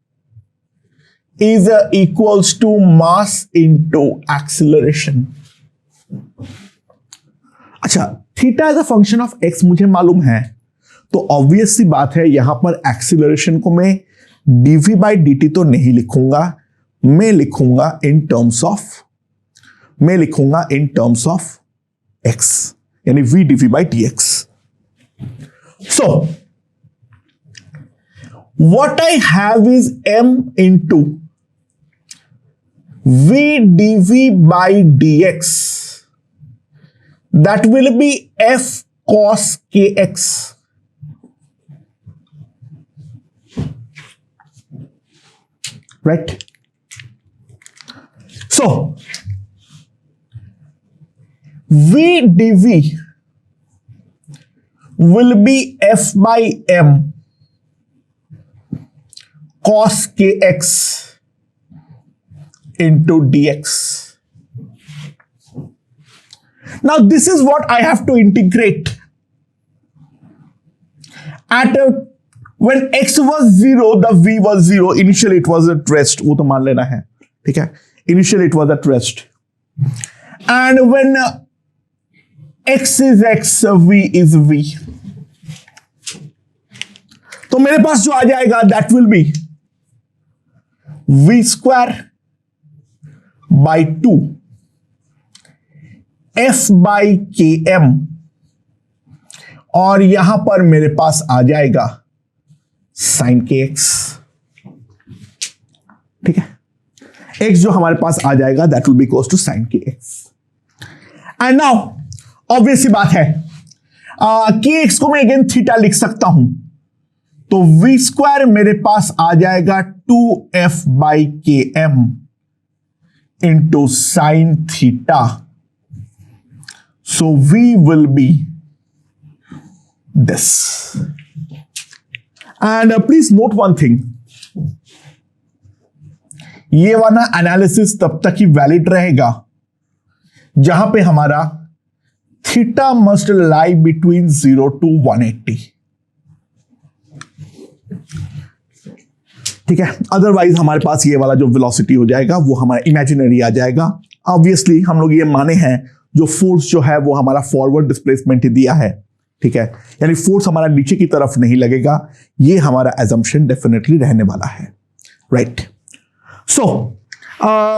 Speaker 1: is equals to mass into acceleration. अच्छा, theta as a function of x मुझे मालूम है, तो ऑब्वियस सी बात है यहां पर एक्सीलरेशन को मैं dv by dt तो नहीं लिखूंगा, मैं लिखूंगा इन टर्म्स ऑफ x, यानी v dv by dx. So what I have is m into v dv by dx, that will be f cos kx. Right? So v dv will be f by m cos kx into dx. Now this is what I have to integrate at when x was 0, the v was 0. Initially it was at rest, वो तो मान लेना है, ठीक है, initially it was at rest, and when x is x, v is v, तो मेरे पास जो आ जाएगा that will be v square by 2 f by km, और यहां पर मेरे पास आ जाएगा sin kx. ठीक है, x जो हमारे पास आ जाएगा that will be equals to sin kx। And now obvious सी बात है kx को मैं अगेन थीटा लिख सकता हूं, तो v स्क्वायर मेरे पास आ जाएगा 2f by k m into sine theta. So v will be this. And please note one thing, ये वाला एनालिसिस तब तक ही वैलिड रहेगा जहां पे हमारा theta must lie between 0 to 180। ठीक है, अदरवाइज हमारे पास ये वाला जो वेलोसिटी हो जाएगा वो हमारा इमेजिनरी आ जाएगा। ऑब्वियसली हम लोग ये माने हैं जो फोर्स जो है वो हमारा फॉरवर्ड डिस्प्लेसमेंट ही दिया है। ठीक है, यानी फोर्स हमारा नीचे की तरफ नहीं लगेगा, ये हमारा एजम्पशन डेफिनेटली रहने वाला है। राइट, सो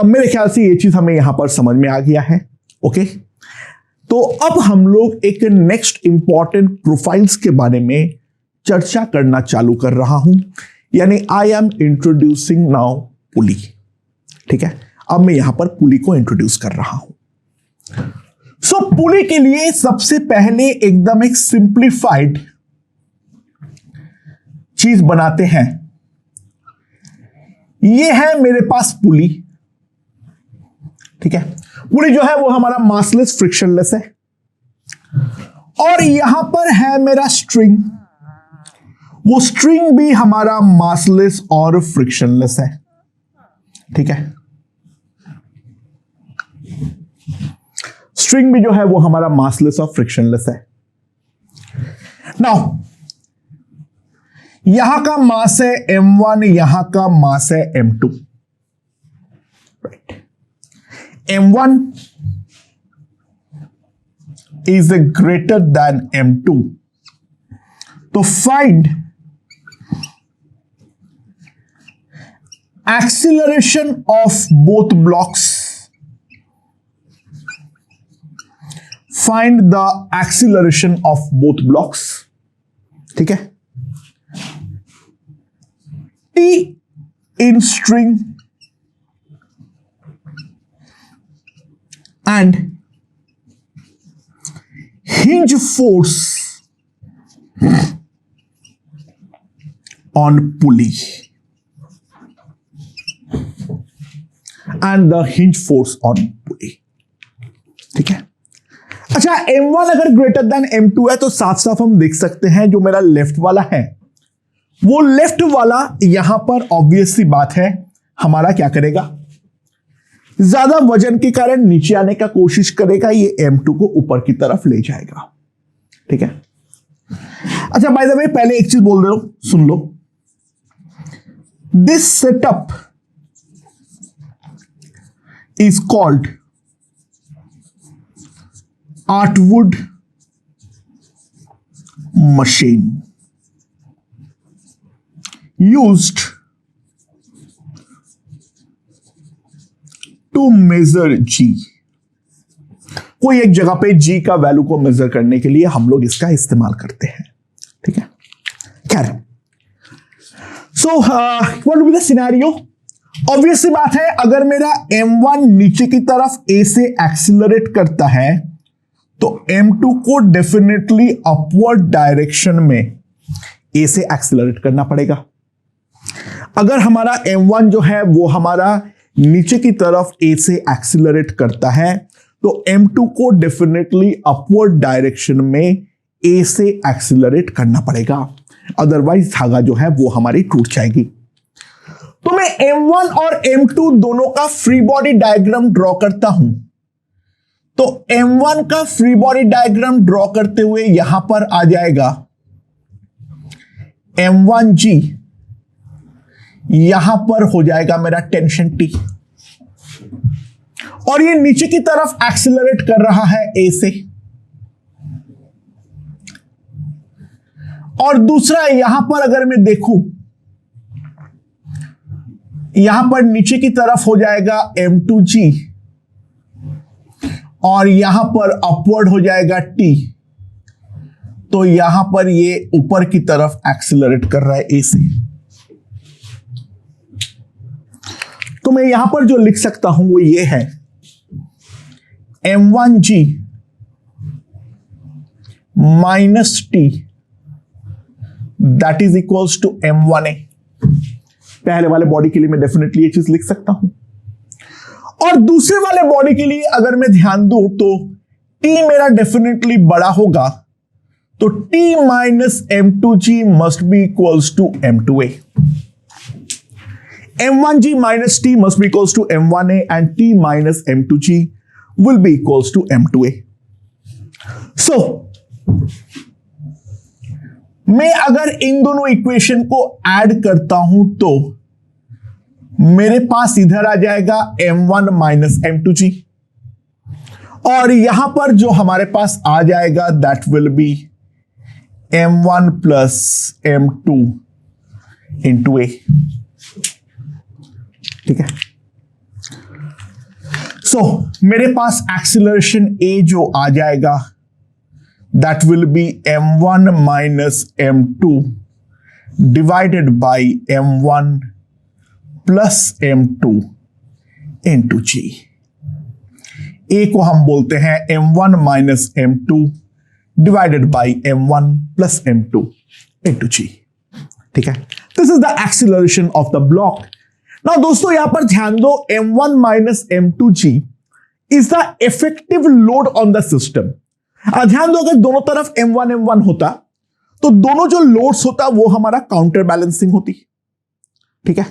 Speaker 1: मेरे ख्याल से ये चीज हमें यहां पर समझ में आ गया है। ओके, तो अब हम लोग एक नेक्स्ट इंपॉर्टेंट प्रोफाइल्स के बारे में चर्चा करना चालू कर रहा हूं, यानी आई एम इंट्रोड्यूसिंग नाउ पुली। ठीक है, अब मैं यहां पर पुली को इंट्रोड्यूस कर रहा हूं। सो पुली के लिए सबसे पहले एकदम एक सिंप्लीफाइड चीज बनाते हैं। ये है मेरे पास पुली। ठीक है, पुली जो है वो हमारा मासलेस फ्रिक्शनलेस है, और यहां पर है मेरा स्ट्रिंग। वो स्ट्रिंग भी हमारा मासलेस और फ्रिक्शनलेस है। ठीक है, स्ट्रिंग भी जो है वो हमारा मासलेस और फ्रिक्शनलेस है। नाउ यहां का मास है m1, यहां का मास है m2। Right, m1 is greater than m2, तो find acceleration of both blocks। Find the acceleration of both blocks। ठीक है, T in string and hinge force on pulley and the hinge force on pulley। ठीक है, अच्छा m1 अगर greater then m2 है तो साफ साफ हम देख सकते हैं जो मेरा लेफ्ट वाला है वो लेफ्ट वाला यहां पर ऑब्वियस सी बात है हमारा क्या करेगा, ज्यादा वजन के कारण नीचे आने का कोशिश करेगा, ये m2 को ऊपर की तरफ ले जाएगा। ठीक है, अच्छा बाय द वे पहले एक चीज बोल दे रहा हूं, सुन लो। This setup is called Artwood machine used to measure G। कोई एक जगह पे G का वैल्यू को मेजर करने के लिए हम लोग इसका इस्तेमाल करते हैं। ठीक है, खैर so what will be the scenario. Obvious सी बात है अगर मेरा m1 नीचे की तरफ a से एक्सिलरेट करता है तो m2 को डेफिनेटली अपवर्ड डायरेक्शन में a से एक्सिलरेट करना पड़ेगा। अगर हमारा m1 जो है वो हमारा नीचे की तरफ a से एक्सिलरेट करता है तो m2 को डेफिनेटली अपवर्ड डायरेक्शन में a से एक्सिलरेट करना पड़ेगा, अदरवाइज धागा जो है वो हमारी टूट जाएगी। तो मैं m1 और m2 दोनों का फ्री बॉडी डायग्राम ड्रॉ करता हूं। तो m1 का फ्री बॉडी डायग्राम ड्रॉ करते हुए यहां पर आ जाएगा m1g, यहां पर हो जाएगा मेरा टेंशन T, और ये नीचे की तरफ एक्सिलरेट कर रहा है A से, और दूसरा यहां पर अगर मैं देखूं यहां पर नीचे की तरफ हो जाएगा m2g और यहां पर अपवर्ड हो जाएगा T, तो यहां पर ये ऊपर की तरफ एक्सिलरेट कर रहा है A से। तो मैं यहां पर जो लिख सकता हूं वो ये है m1g minus t that is equals to m1a। पहले वाले बॉडी के लिए मैं डेफिनेटली ये चीज लिख सकता हूं, और दूसरे वाले बॉडी के लिए अगर मैं ध्यान दूं तो t मेरा डेफिनेटली बड़ा होगा, तो t minus m2g must be equals to m2a। m1g minus t must be equals to m1a and t minus m2g will be equals to m2a. So, मैं अगर इन दोनों इक्वेशन को ऐड करता हूं तो मेरे पास इधर आ जाएगा m1 माइनस m2g, और यहां पर जो हमारे पास आ जाएगा that will B m1 plus m2 into a। ठीक है, सो मेरे पास एक्सीलरेशन a जो आ जाएगा that will B m1 minus m2 divided by m1 plus m2 into g। a को हम बोलते हैं m1 minus m2 divided by m1 plus m2 into g। ठीक है, this is the acceleration of the block. ना दोस्तों यहां पर ध्यान दो, m1 minus m2g is the effective load on the system. ध्यान दो, अगर दोनों तरफ m1 होता तो दोनों जो लोड्स होता वो हमारा काउंटर बैलेंसिंग होती। ठीक है,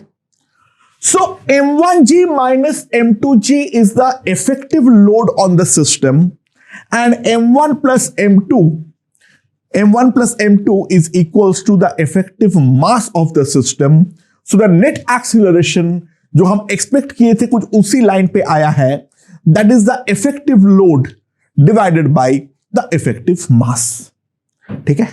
Speaker 1: सो m1g minus m2g is the effective load on the system and m1 plus m2 is equals to the effective mass of the system. So the net acceleration जो हम एक्सपेक्ट किए थे कुछ उसी लाइन पे आया है, that is the effective load divided by the effective mass. ठीक है,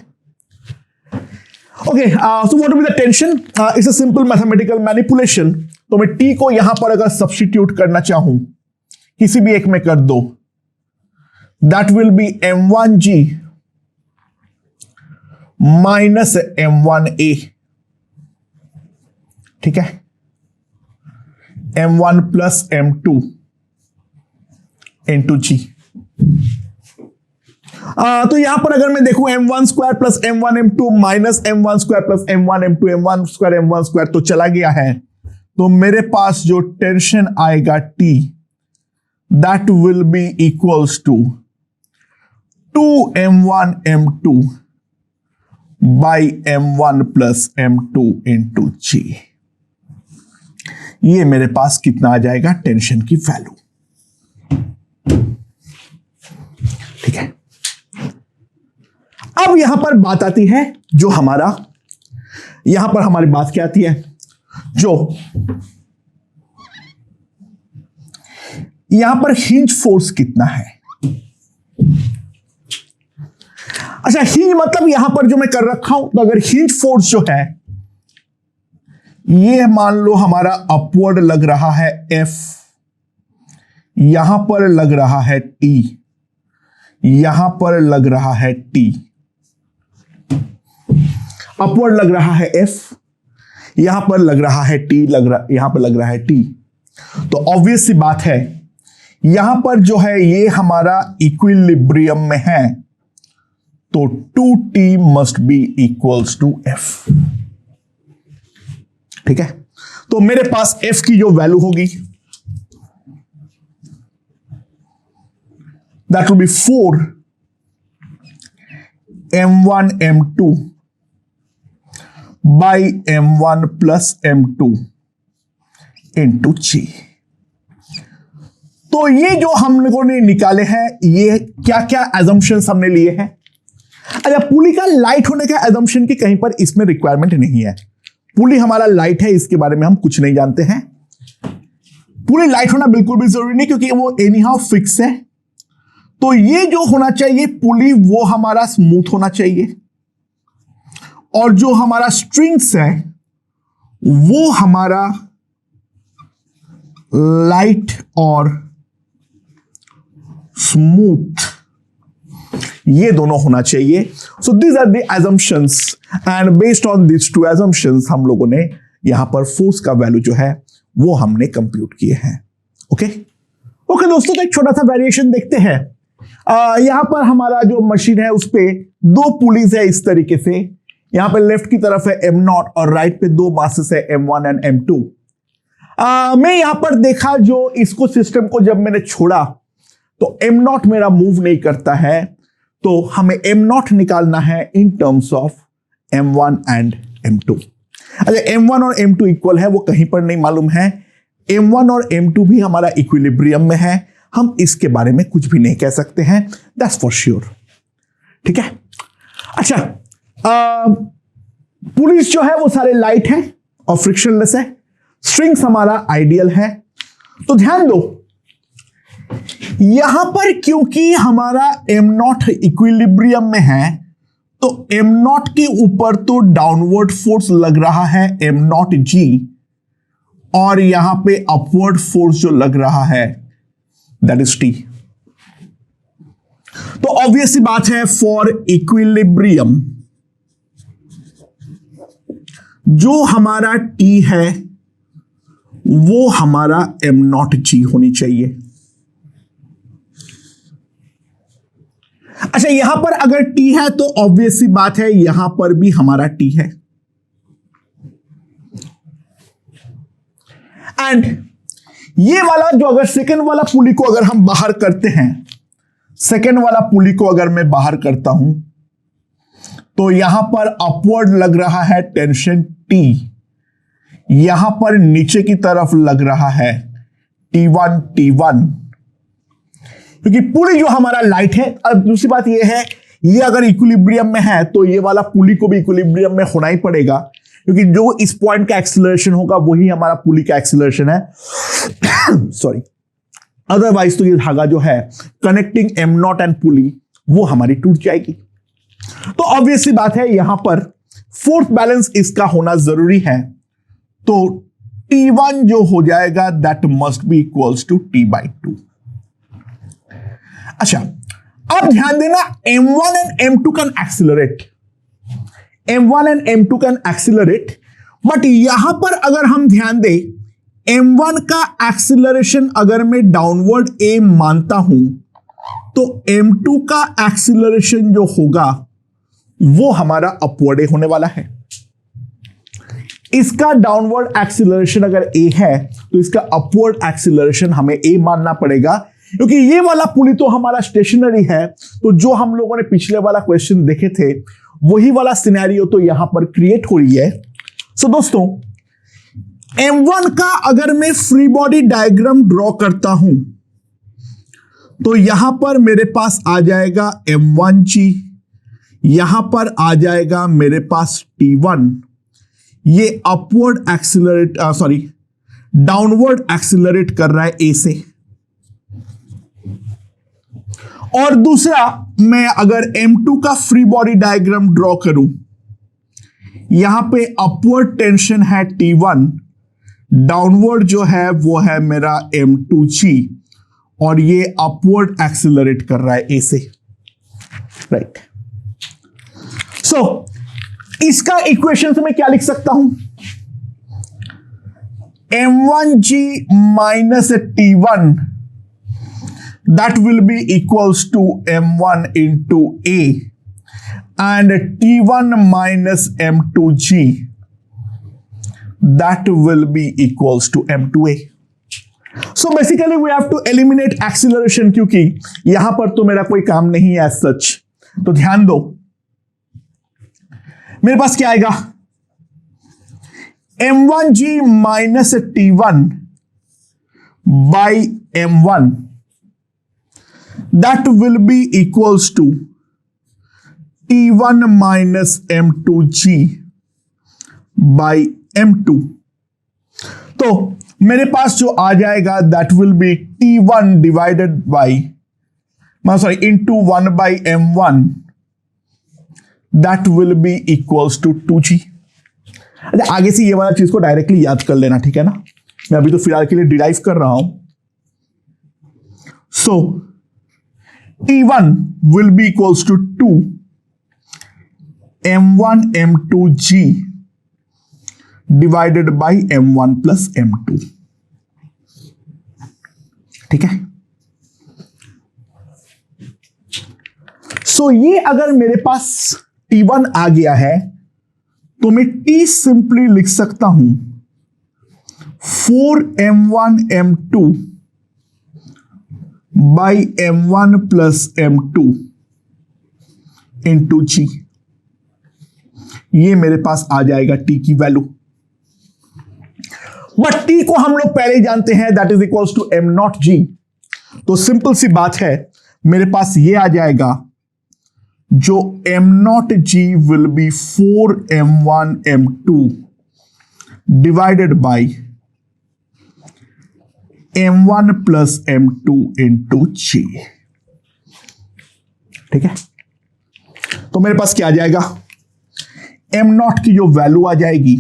Speaker 1: okay, so what will be the tension? It's a simple mathematical manipulation. तो मैं T को यहां पर अगर सब्स्टिट्यूट करना चाहूं, किसी भी एक में कर दो, that will be m1g minus m1a। ठीक है, m1 plus m2 into g। तो यहां पर अगर मैं देखूं m1 square plus m1 m2 minus m1 square plus m1 m2 m1 square तो चला गया है, तो मेरे पास जो टेंशन आएगा T that will be equals to 2m1 m2 by m1 plus m2 into g। ये मेरे पास कितना आ जाएगा टेंशन की वैल्यू। ठीक है, अब यहां पर बात आती है जो यहां पर हमारी बात क्या आती है, जो यहां पर हिंज फोर्स कितना है। अच्छा, हिंज मतलब यहां पर जो मैं कर रखा हूं, तो अगर हिंज फोर्स जो है ये मान लो हमारा अपवर्ड लग रहा है F, यहां पर लग रहा है T, यहां पर लग रहा है T, अपवर्ड लग रहा है F, यहां पर लग रहा है T, यहां पर लग रहा है T। तो ऑब्वियस सी बात है यहां पर जो है ये हमारा इक्विलिब्रियम में है, तो 2T must be equals to F। ठीक है, तो मेरे पास F की जो वैल्यू होगी that will B 4 m1 m2 by m1 plus m2 into g। तो ये जो हम लोगों ने निकाले हैं, ये क्या क्या एजम्पशंस हमने लिए हैं। अच्छा, पुली का लाइट होने का एजम्पशन की कहीं पर इसमें रिक्वायरमेंट नहीं है। पुली हमारा लाइट है, इसके बारे में हम कुछ नहीं जानते हैं। पुली लाइट होना बिल्कुल भी जरूरी नहीं, क्योंकि वो एनी हाउ फिक्स है। तो ये जो होना चाहिए पुली, वो हमारा स्मूथ होना चाहिए, और जो हमारा स्ट्रिंग्स है वो हमारा लाइट और स्मूथ, ये दोनों होना चाहिए। So these are the assumptions and based on this two assumptions हम लोगों ने यहां पर फोर्स का वैल्यू जो है वो हमने कंप्यूट किए हैं। ओके ओके दोस्तों, तो एक छोटा सा वेरिएशन देखते हैं। यहां पर हमारा जो मशीन है उस पे दो पुलीज है इस तरीके से। यहां पे लेफ्ट की तरफ है M0 और राइट पे दो मासेस है M1 एंड M2। मैं यहां पर देखा जो इसको सिस्टम को जब मैंने छोड़ा तो M0 मेरा मूव नहीं करता है, तो हमें M0 निकालना है in terms of M1 and M2। अच्छा, M1 और M2 इक्वल है वो कहीं पर नहीं मालूम है। M1 और M2 भी हमारा इक्विलिब्रियम में है, हम इसके बारे में कुछ भी नहीं कह सकते हैं, दैट्स फॉर श्योर। ठीक है। अच्छा, पुलिस जो है वो सारे लाइट है और फ्रिक्शनलेस है। स्ट्रिंग्स हमारा आइडियल है। तो ध्यान दो, यहां पर क्योंकि हमारा M0 इक्विलिब्रियम में है तो M0 के ऊपर तो डाउनवर्ड फोर्स लग रहा है M0G, और यहां पे अपवर्ड फोर्स जो लग रहा है दैट इज T। तो ऑब्वियस सी बात है, फॉर इक्विलिब्रियम जो हमारा T है वो हमारा M0G होनी चाहिए। अच्छा, यहां पर अगर T है तो ऑब्वियस सी बात है यहां पर भी हमारा T है। एंड ये वाला जो अगर सेकेंड वाला पुली को अगर हम बाहर करते हैं, सेकेंड वाला पुली को अगर मैं बाहर करता हूं तो यहां पर अपवर्ड लग रहा है टेंशन T, यहां पर नीचे की तरफ लग रहा है T1 क्योंकि पुली जो हमारा लाइट है। अब दूसरी बात यह है, ये अगर इक्विलिब्रियम में है तो ये वाला पुली को भी इक्विलिब्रियम में होना ही पड़ेगा, क्योंकि जो इस पॉइंट का एक्सीलरेशन होगा वही हमारा पुली का एक्सीलरेशन है। सॉरी, अदरवाइज तो ये धागा जो है कनेक्टिंग M0 एंड पुली वो हमारी टूट जाएगी। तो ऑब्वियसली बात है यहां पर फोर्स बैलेंस इसका होना जरूरी है, तो T1 जो हो जाएगा that must be equals to T/2। अच्छा, अब ध्यान देना, M1 and M2 can accelerate, M1 and M2 can accelerate, but यहां पर अगर हम ध्यान दें, M1 का एक्सिलरेशन अगर मैं डाउनवर्ड A मानता हूं तो M2 का एक्सिलरेशन जो होगा वो हमारा अपवर्ड होने वाला है। इसका डाउनवर्ड एक्सिलरेशन अगर A है तो इसका अपवर्ड एक्सिलरेशन हमें A मानना पड़ेगा, क्योंकि ये वाला पुली तो हमारा स्टेशनरी है। तो जो हम लोगों ने पिछले वाला क्वेश्चन देखे थे वही वाला सिनेरियो तो यहां पर क्रिएट हो रही है। सो दोस्तों, M1 का अगर मैं फ्री बॉडी डायग्राम ड्रॉ करता हूं तो यहां पर मेरे पास आ जाएगा M1G, यहां पर आ जाएगा मेरे पास T1, ये अपवर्ड एक्सिलरेट डाउनवर्ड एक्सिलरेट कर रहा है A से। और दूसरा, मैं अगर M2 का फ्री बॉडी डायग्राम ड्रॉ करूं, यहां पे अपवर्ड टेंशन है T1, डाउनवर्ड जो है वो है मेरा M2G, और ये अपवर्ड एक्सिलरेट कर रहा है A से, राइट। सो इसका इक्वेशन से मैं क्या लिख सकता हूं, M1G minus T1 that will be equals to M1 into A, and T1 minus M2G that will be equals to M2A. So basically we have to eliminate acceleration, क्योंकि यहां पर तो मेरा कोई काम नहीं है as such। तो ध्यान दो, मेरे पास क्या आएगा, M1G minus T1 by M1 that will be equals to T1 minus M2G by M2। तो मेरे पास जो आ जाएगा that will be T1 divided by into 1 by M1 that will be equals to 2G। अच्छा, आगे से ये वाला चीज को डायरेक्टली याद कर लेना, ठीक है ना। मैं अभी तो फिलहाल के लिए डिराइव कर रहा हूं। सो T1 will be equals to 2 M1 M2G divided by M1 plus M2। ठीक है। सो ये अगर मेरे पास T1 आ गया है तो मैं T सिंपली लिख सकता हूं 4m1m2 by m1 plus m2 into G। ये मेरे पास आ जाएगा T की वैल्यू, बट T को हम लोग पहले ही जानते हैं, that is equals to m naught G। तो सिंपल सी बात है, मेरे पास ये आ जाएगा जो m naught G will be 4m1m2 divided by m1 plus m2 into G। ठीक है, तो मेरे पास क्या आ जाएगा, m नॉट की जो वैल्यू आ जाएगी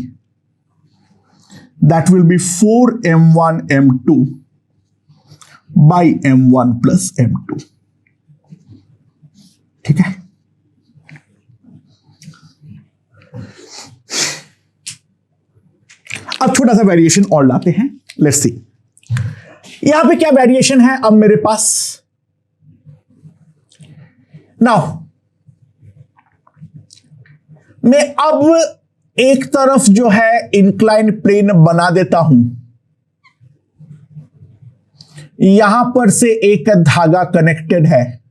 Speaker 1: that will be 4m1m2 by m1 plus m2। ठीक है, अब छोटा सा वेरिएशन और लाते हैं, लेट्स सी यहां पे क्या वेरिएशन है। अब मेरे पास नाउ मैं अब एक तरफ जो है इंक्लाइन प्लेन बना देता हूं, यहां पर से एक धागा कनेक्टेड है,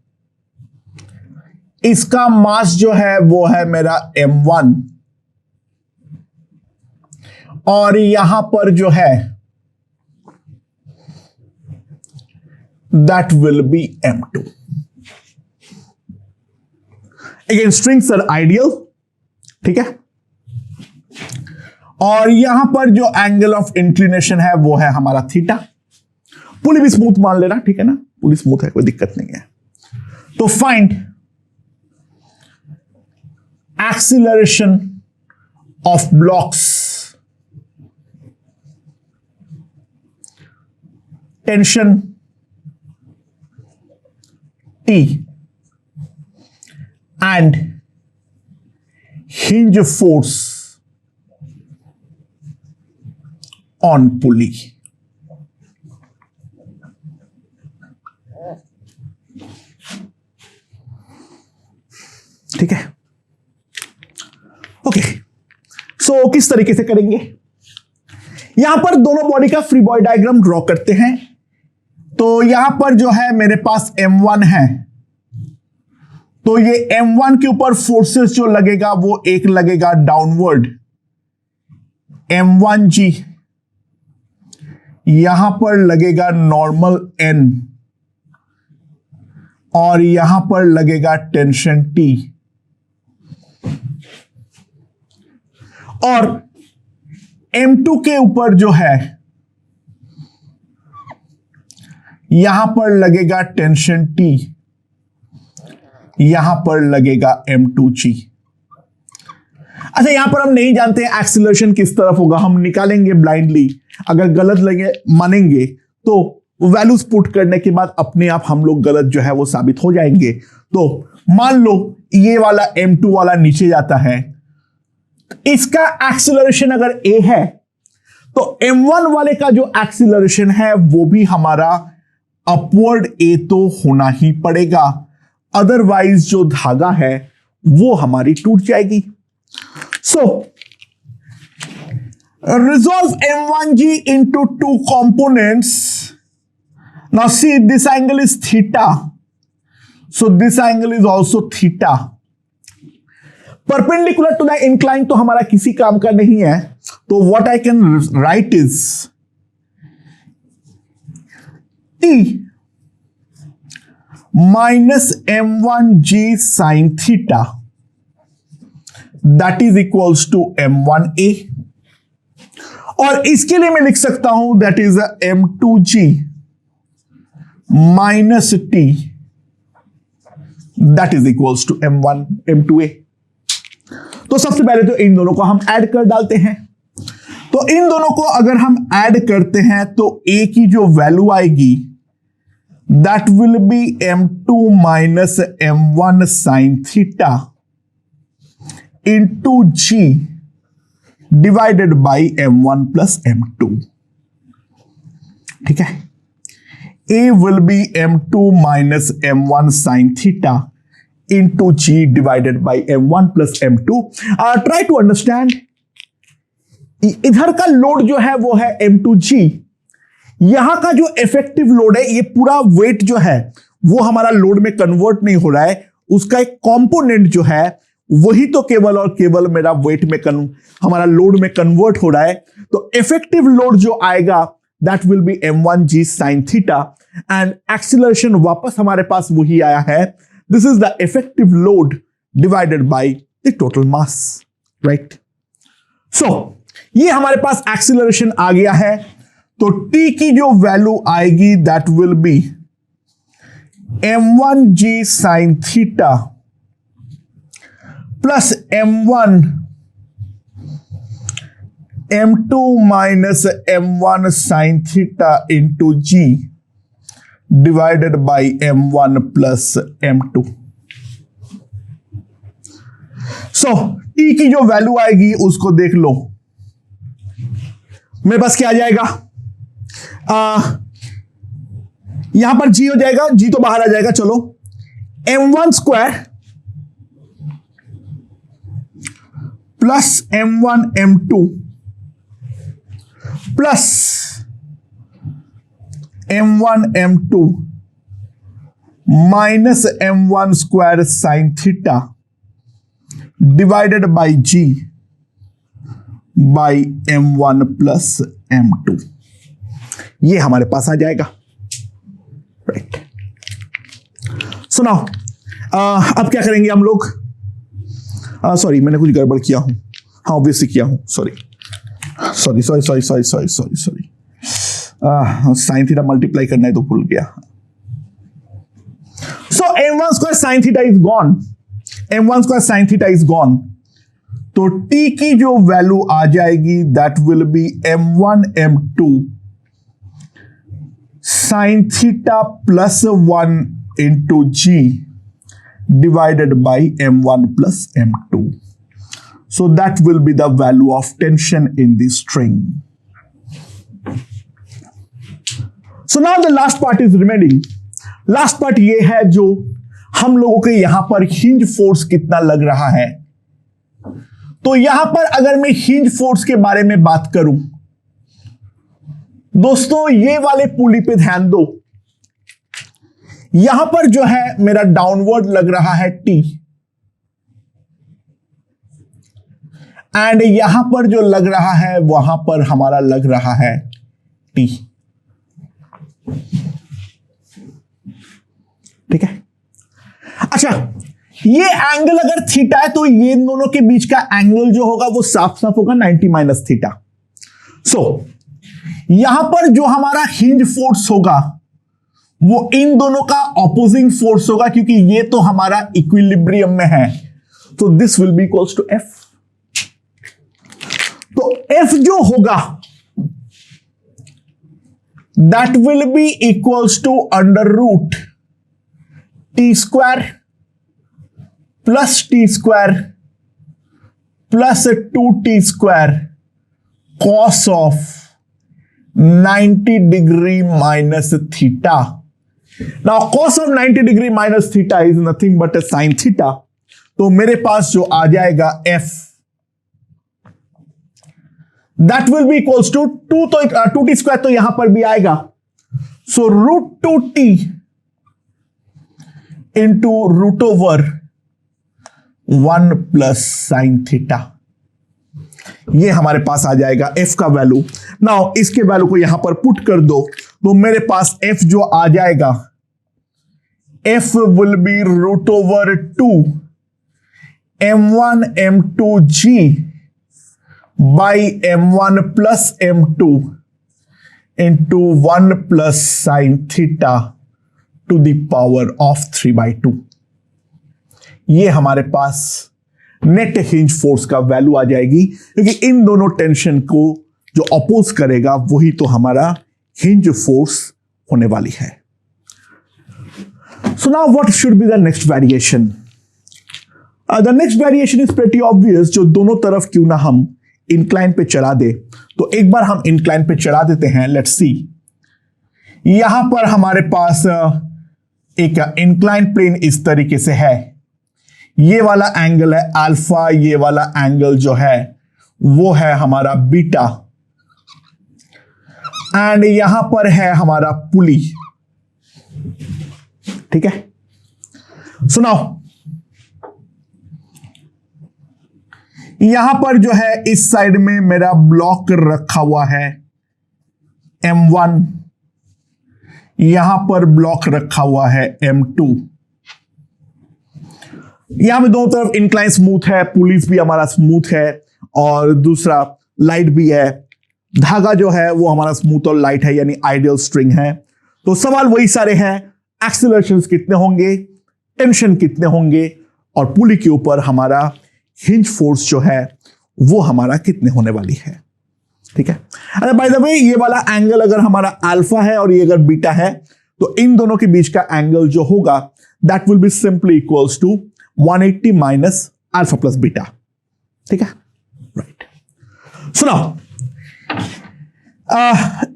Speaker 1: इसका मास जो है वो है मेरा m1 और यहां पर जो है that will be m2। Again strings are ideal, ठीक है, और यहां पर जो एंगल ऑफ इंक्लिनेशन है वो है हमारा थीटा। पुली भी स्मूथ मान लेना, ठीक है ना, पुली स्मूथ है, कोई दिक्कत नहीं है। तो find acceleration of blocks, tension T and hinge force on pulley। ठीक है, ओके। सो किस तरीके से करेंगे, यहां पर दोनों बॉडी का फ्री बॉडी डायग्राम ड्रॉ करते हैं। तो यहां पर जो है मेरे पास m1 है, तो ये m1 के ऊपर फोर्सेस जो लगेगा वो एक लगेगा डाउनवर्ड m1G, यहां पर लगेगा नॉर्मल N और यहां पर लगेगा टेंशन T, और m2 के ऊपर जो है यहां पर लगेगा टेंशन T, यहां पर लगेगा m2G। अच्छा, यहां पर हम नहीं जानते हैं एक्सीलरेशन किस तरफ होगा, हम निकालेंगे ब्लाइंडली, अगर गलत लगे मानेंगे तो वैल्यूज पुट करने के बाद अपने आप हम लोग गलत जो है वो साबित हो जाएंगे। तो मान लो ये वाला m2 वाला नीचे जाता है, इसका एक्सीलरेशन अगर a है तो m1 वाले का जो एक्सीलरेशन है वो भी हमारा अपवर्ड a तो होना ही पड़ेगा, अदरवाइज जो धागा है वो हमारी टूट जाएगी। सो resolve m1G into two components. Now see, this angle is theta, so this angle is also theta. Perpendicular to the incline तो हमारा किसी काम का नहीं है, तो what I can write is T minus m1G sin theta, that is equals to m1A, और इसके लिए मैं लिख सकता हूं that is m2G minus T, that is equals to m2A। तो सबसे पहले तो इन दोनों को हम ऐड कर डालते हैं। तो इन दोनों को अगर हम ऐड करते हैं तो A की जो वैल्यू आएगी that will be m2 minus m1 sine theta into G divided by m1 plus m2। ठीक है, A will be m2 minus m1 sin theta into g divided by m1 plus m2. Try to understand. इधर का load जो है वो है m2g, यहां का जो इफेक्टिव लोड है, ये पूरा वेट जो है वो हमारा लोड में कन्वर्ट नहीं हो रहा है, उसका एक कंपोनेंट जो है वही तो केवल और केवल मेरा वेट में हमारा लोड में कन्वर्ट हो रहा है। तो इफेक्टिव लोड जो आएगा that will be m1g sin theta, and acceleration वापस हमारे पास वही आया है, this is the effective load divided by the total mass, right. So ये हमारे पास एक्सीलरेशन आ गया है, तो t की जो वैल्यू आएगी that will be m1g sin theta plus m1 m2 minus m1 sin theta into g divided by m1 plus m2। So t की जो वैल्यू आएगी उसको देख लो, मेरे पास क्या आ जाएगा, यहां पर g हो जाएगा, g तो बाहर आ जाएगा, चलो m1 square plus m1 m2 plus m1 m2 minus m1 square sine theta divided by g by m1 plus m2, ये हमारे पास आ जाएगा, राइट। सो नाउ अब क्या करेंगे हम लोग, सॉरी मैंने कुछ गड़बड़ किया हूं, हाँ ऑब्वियसली किया हूं, सॉरी साइन थीटा मल्टीप्लाई करना है तो भूल गया। सो m1 square sine theta is gone, m1 square sine theta is gone, तो t की जो वैल्यू आ जाएगी that will B m1 m2 sine theta plus 1 into g divided by m1 plus m2. So that will be the value of tension in the string. So now the last part is remaining. Last part ये है जो हम लोगों के यहां पर hinge force कितना लग रहा है। तो यहां पर अगर मैं हिंज फोर्स के बारे में बात करूं, दोस्तों ये वाले पुली पे ध्यान दो, यहां पर जो है मेरा डाउनवर्ड लग रहा है T, एंड यहां पर जो लग रहा है वहां पर हमारा लग रहा है T, ठीक है। अच्छा, ये एंगल अगर थीटा है तो ये दोनों के बीच का एंगल जो होगा वो साफ साफ होगा 90 माइनस थीटा। सो यहां पर जो हमारा हिंज फोर्स होगा वो इन दोनों का ऑपोजिंग फोर्स होगा, क्योंकि ये तो हमारा इक्विलिब्रियम में है, तो this will be equals to F। तो F जो होगा that will be equals to under root t square plus t square plus 2t square cos of 90 degree minus theta. Now cos of 90 degree minus theta is nothing but a sine theta, तो मेरे पास जो आ जाएगा F that will be equals to 2t square तो यहां पर भी आएगा, so root 2t into root over 1 plus sine theta, ये हमारे पास आ जाएगा F का वैल्यू। नाउ इसके वैल्यू को यहां पर पुट कर दो, तो मेरे पास F जो आ जाएगा F will be root over 2 m1 m2g by m1 plus m2 into 1 plus sine theta to the power of 3/2। ये हमारे पास नेट हिंज फोर्स का वैल्यू आ जाएगी, क्योंकि इन दोनों टेंशन को जो अपोज करेगा वही तो हमारा हिंज फोर्स होने वाली है। So now what should be the next variation? The next variation is pretty obvious, जो दोनों तरफ क्यों ना हम इंक्लाइन पे चला दे, तो एक बार हम इंक्लाइन पे चला देते हैं, लेट्स सी। यहां पर हमारे पास एक इंक्लाइन प्लेन इस तरीके से है, ये वाला एंगल है अल्फा, ये वाला एंगल जो है वो है हमारा बीटा, एंड यहां पर है हमारा पुली। ठीक है, सुनाओ, यहां पर जो है इस साइड में मेरा ब्लॉक रखा हुआ है M1, यहां पर ब्लॉक रखा हुआ है M2। यहां पे दोनों तरफ इंक्लाइन स्मूथ है, पुलिस भी हमारा स्मूथ है और दूसरा लाइट भी है। धागा जो है वो हमारा स्मूथ और लाइट है, यानी आइडियल स्ट्रिंग है। तो सवाल वही सारे हैं, एक्सीलरेशंस कितने होंगे, टेंशन कितने होंगे, और पुली के ऊपर हमारा हिंज फोर्स जो है वो हमारा कितने होने वाली है। ठीक है, अरे बाय द वे ये वाला एंगल अगर हमारा अल्फा है और ये अगर बीटा है, तो इन दोनों के बीच का एंगल जो होगा that will be simply equals to 180 minus alpha plus beta. ठीक है, राइट। सुनाओ,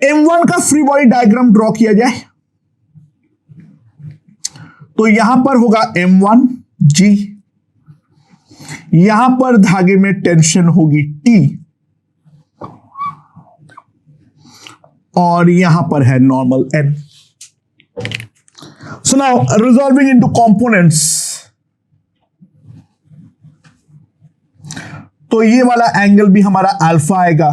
Speaker 1: M1 का फ्री बॉडी डायग्राम ड्रॉ किया जाए तो यहां पर होगा M1 G, यहां पर धागे में टेंशन होगी T, और यहां पर है नॉर्मल N। सुनाओ, रिजॉल्विंग इनटू कंपोनेंट्स, तो ये वाला एंगल भी हमारा अल्फा आएगा।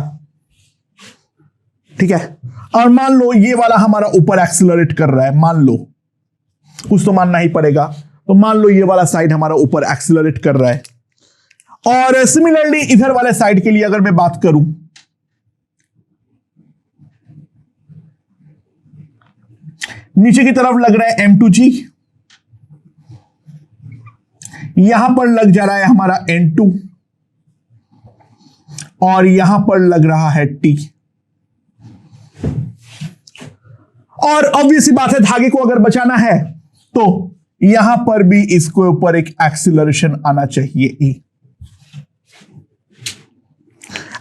Speaker 1: ठीक है, और मान लो ये वाला हमारा ऊपर एक्सीलरेट कर रहा है, मान लो, कुछ तो मानना ही पड़ेगा, तो मान लो ये वाला साइड हमारा ऊपर एक्सीलरेट कर रहा है, और सिमिलरली इधर वाले साइड के लिए अगर मैं बात करूं, नीचे की तरफ लग रहा है M2G, यहां पर लग जा रहा है हमारा N2, और यहां पर लग रहा है T। और ऑब्वियसली बात है, धागे को अगर बचाना है तो यहां पर भी इसके ऊपर एक एक्सीलरेशन आना चाहिए E,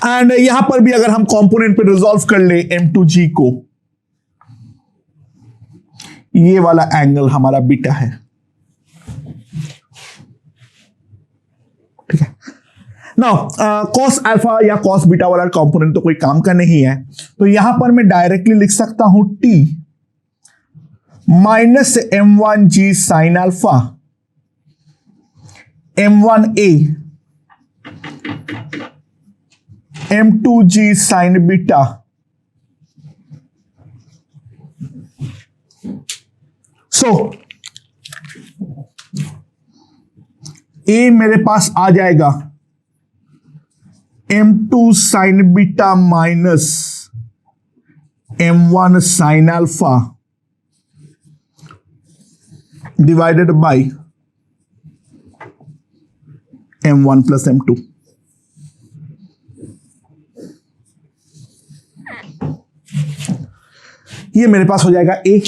Speaker 1: एंड यहां पर भी अगर हम कंपोनेंट पे रिजॉल्व कर ले M2G को, ये वाला एंगल हमारा बीटा है। ठीक है, नाउ कॉस अल्फा या कॉस बीटा वाला कंपोनेंट तो कोई काम का नहीं है, तो यहां पर मैं डायरेक्टली लिख सकता हूं T minus M1G sine alpha M1A M2G sign beta so A मेरे पास आ जाएगा M2 sign beta minus M1 sine alpha divided by M1 plus M2। ये मेरे पास हो जाएगा A,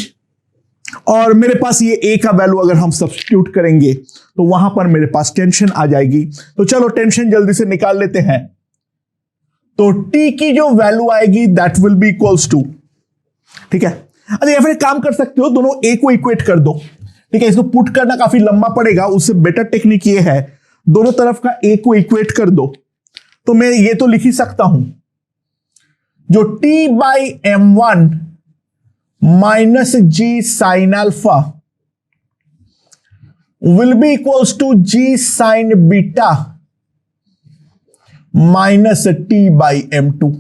Speaker 1: और मेरे पास ये A का वैल्यू अगर हम सब्स्टिट्यूट करेंगे तो वहां पर मेरे पास टेंशन आ जाएगी। तो चलो टेंशन जल्दी से निकाल लेते हैं। तो T की जो वैल्यू आएगी that will be equals to, ठीक है, अच्छा या फिर काम कर सकते हो, दोनों A को इक्वेट कर दो। ठीक है, इसको पुट करना काफी लंबा पड़ेगा, उससे बेटर टेक्निक ये है दोनों तरफ का A को इक्वेट कर दो। तो मैं ये तो लिख ही सकता हूं, जो T by M1 minus G sine alpha will be equals to G sine beta minus T by M2।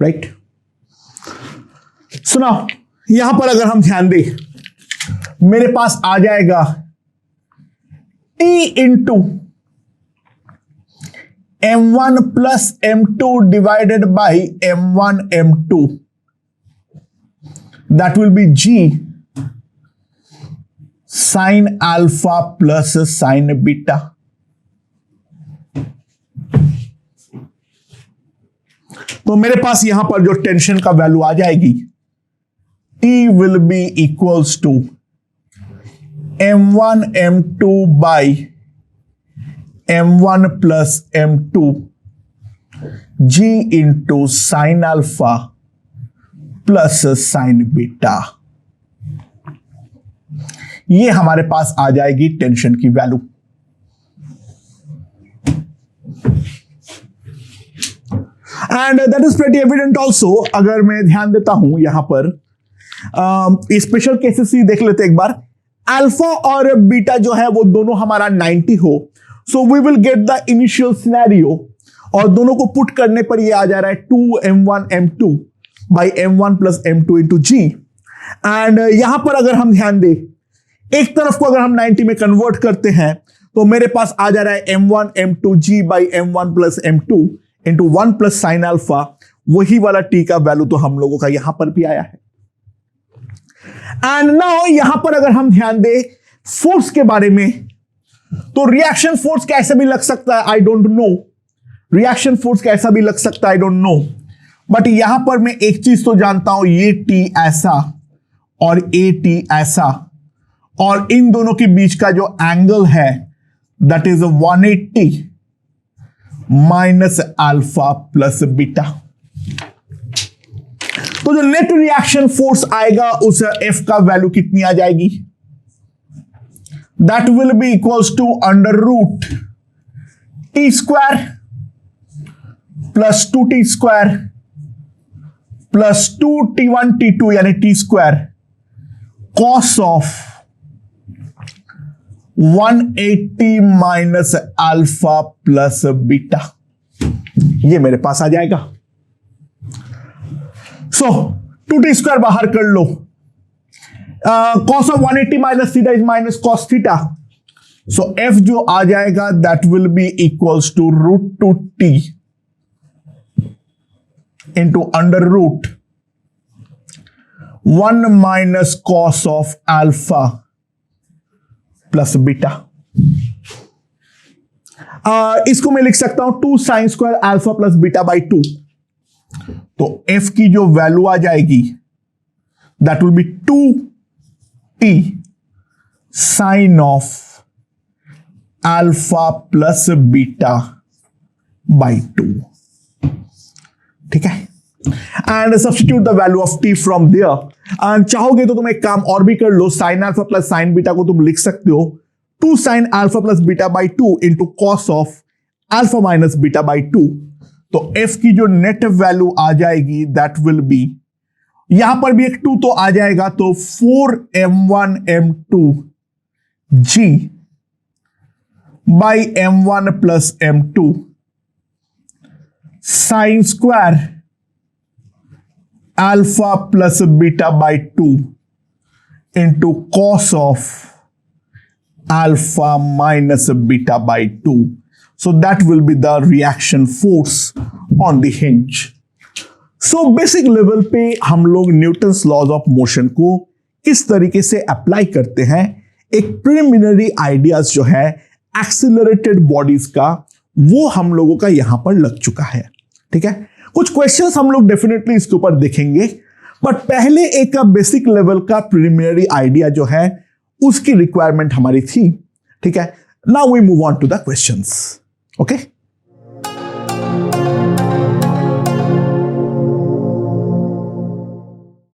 Speaker 1: Right, सुनाओ, यहां पर अगर हम ध्यान दें, मेरे पास आ जाएगा T into M1 plus M2 divided by M1 M2, that will B G sine alpha plus sine beta. तो मेरे पास यहां पर जो टेंशन का वैल्यू आ जाएगी, T will be equals to M1 M2 by M1 plus M2 g into sine alpha plus sine beta, ये हमारे पास आ जाएगी टेंशन की value. And that is pretty evident also. अगर मैं ध्यान देता हूं यहां पर स्पेशल केसेस ही देख लेते एक बार। अल्फा और बीटा जो है वो दोनों हमारा 90 हो, so we will get the initial scenario, और दोनों को पुट करने पर ये आ जा रहा है 2m1 m2 by m1 plus m2 into g. And यहां पर अगर हम ध्यान दें, एक तरफ को अगर हम 90 में कन्वर्ट करते हैं तो मेरे पास आ जा रहा है m1 m2 g by m1 plus m2 into 1 plus sine alpha. वही वाला टी का वैल्यू तो हम लोगों का यहां पर भी आया है। एंड नाउ यहां पर अगर हम ध्यान दें फोर्स के बारे में, तो रिएक्शन फोर्स कैसे भी लग सकता है, I don't know. Reaction force कैसा भी लग सकता है, आई डोंट नो। बट यहां पर मैं एक चीज तो जानता हूं, ये टी ऐसा और ए टी ऐसा, और इन दोनों के बीच का जो एंगल है that is 180 minus alpha plus beta. तो जो नेट रिएक्शन फोर्स आएगा उस एफ का वैल्यू कितनी आ जाएगी? That will be equals to under root t square plus 2t square plus 2t1 t2 यानी t square cos of 180 minus alpha plus beta, ये मेरे पास आ जाएगा। सो 2t स्क्वायर बाहर कर लो, cos of 180 minus theta is minus cos theta, so F जो आ जाएगा that will be equals to root 2t into under root 1 minus cos of alpha plus beta. इसको मैं लिख सकता हूं 2 sine square alpha plus beta by 2। तो F की जो वैल्यू आ जाएगी that will be 2t sine of alpha plus beta by 2। ठीक है, and substitute the value of T from there. And चाहोगे तो तुम एक काम और भी कर लो, sine alpha plus sine beta को तुम लिख सकते हो 2 sine alpha plus beta by 2 into cos of alpha minus beta by 2। तो एफ की जो नेट वैल्यू आ जाएगी दैट विल बी, यहां पर भी एक 2 तो आ जाएगा, तो 4m1 m2 g by m1 plus m2 sign square alpha plus beta by 2 into cos of alpha minus beta by 2। So that will be the reaction force on the hinge. So basic level पे हम लोग Newton's laws of motion को किस तरीके से apply करते हैं, एक प्रिलिमिनरी आइडियाज जो है एक्सिलरेटेड बॉडीज का, वो हम लोगों का यहां पर लग चुका है। ठीक है, कुछ क्वेश्चंस हम लोग डेफिनेटली इसके ऊपर देखेंगे, बट पहले एक बेसिक लेवल का प्रिलिमिनरी आइडिया जो है उसकी रिक्वायरमेंट हमारी थी। ठीक है, now we move on to the questions. Okay.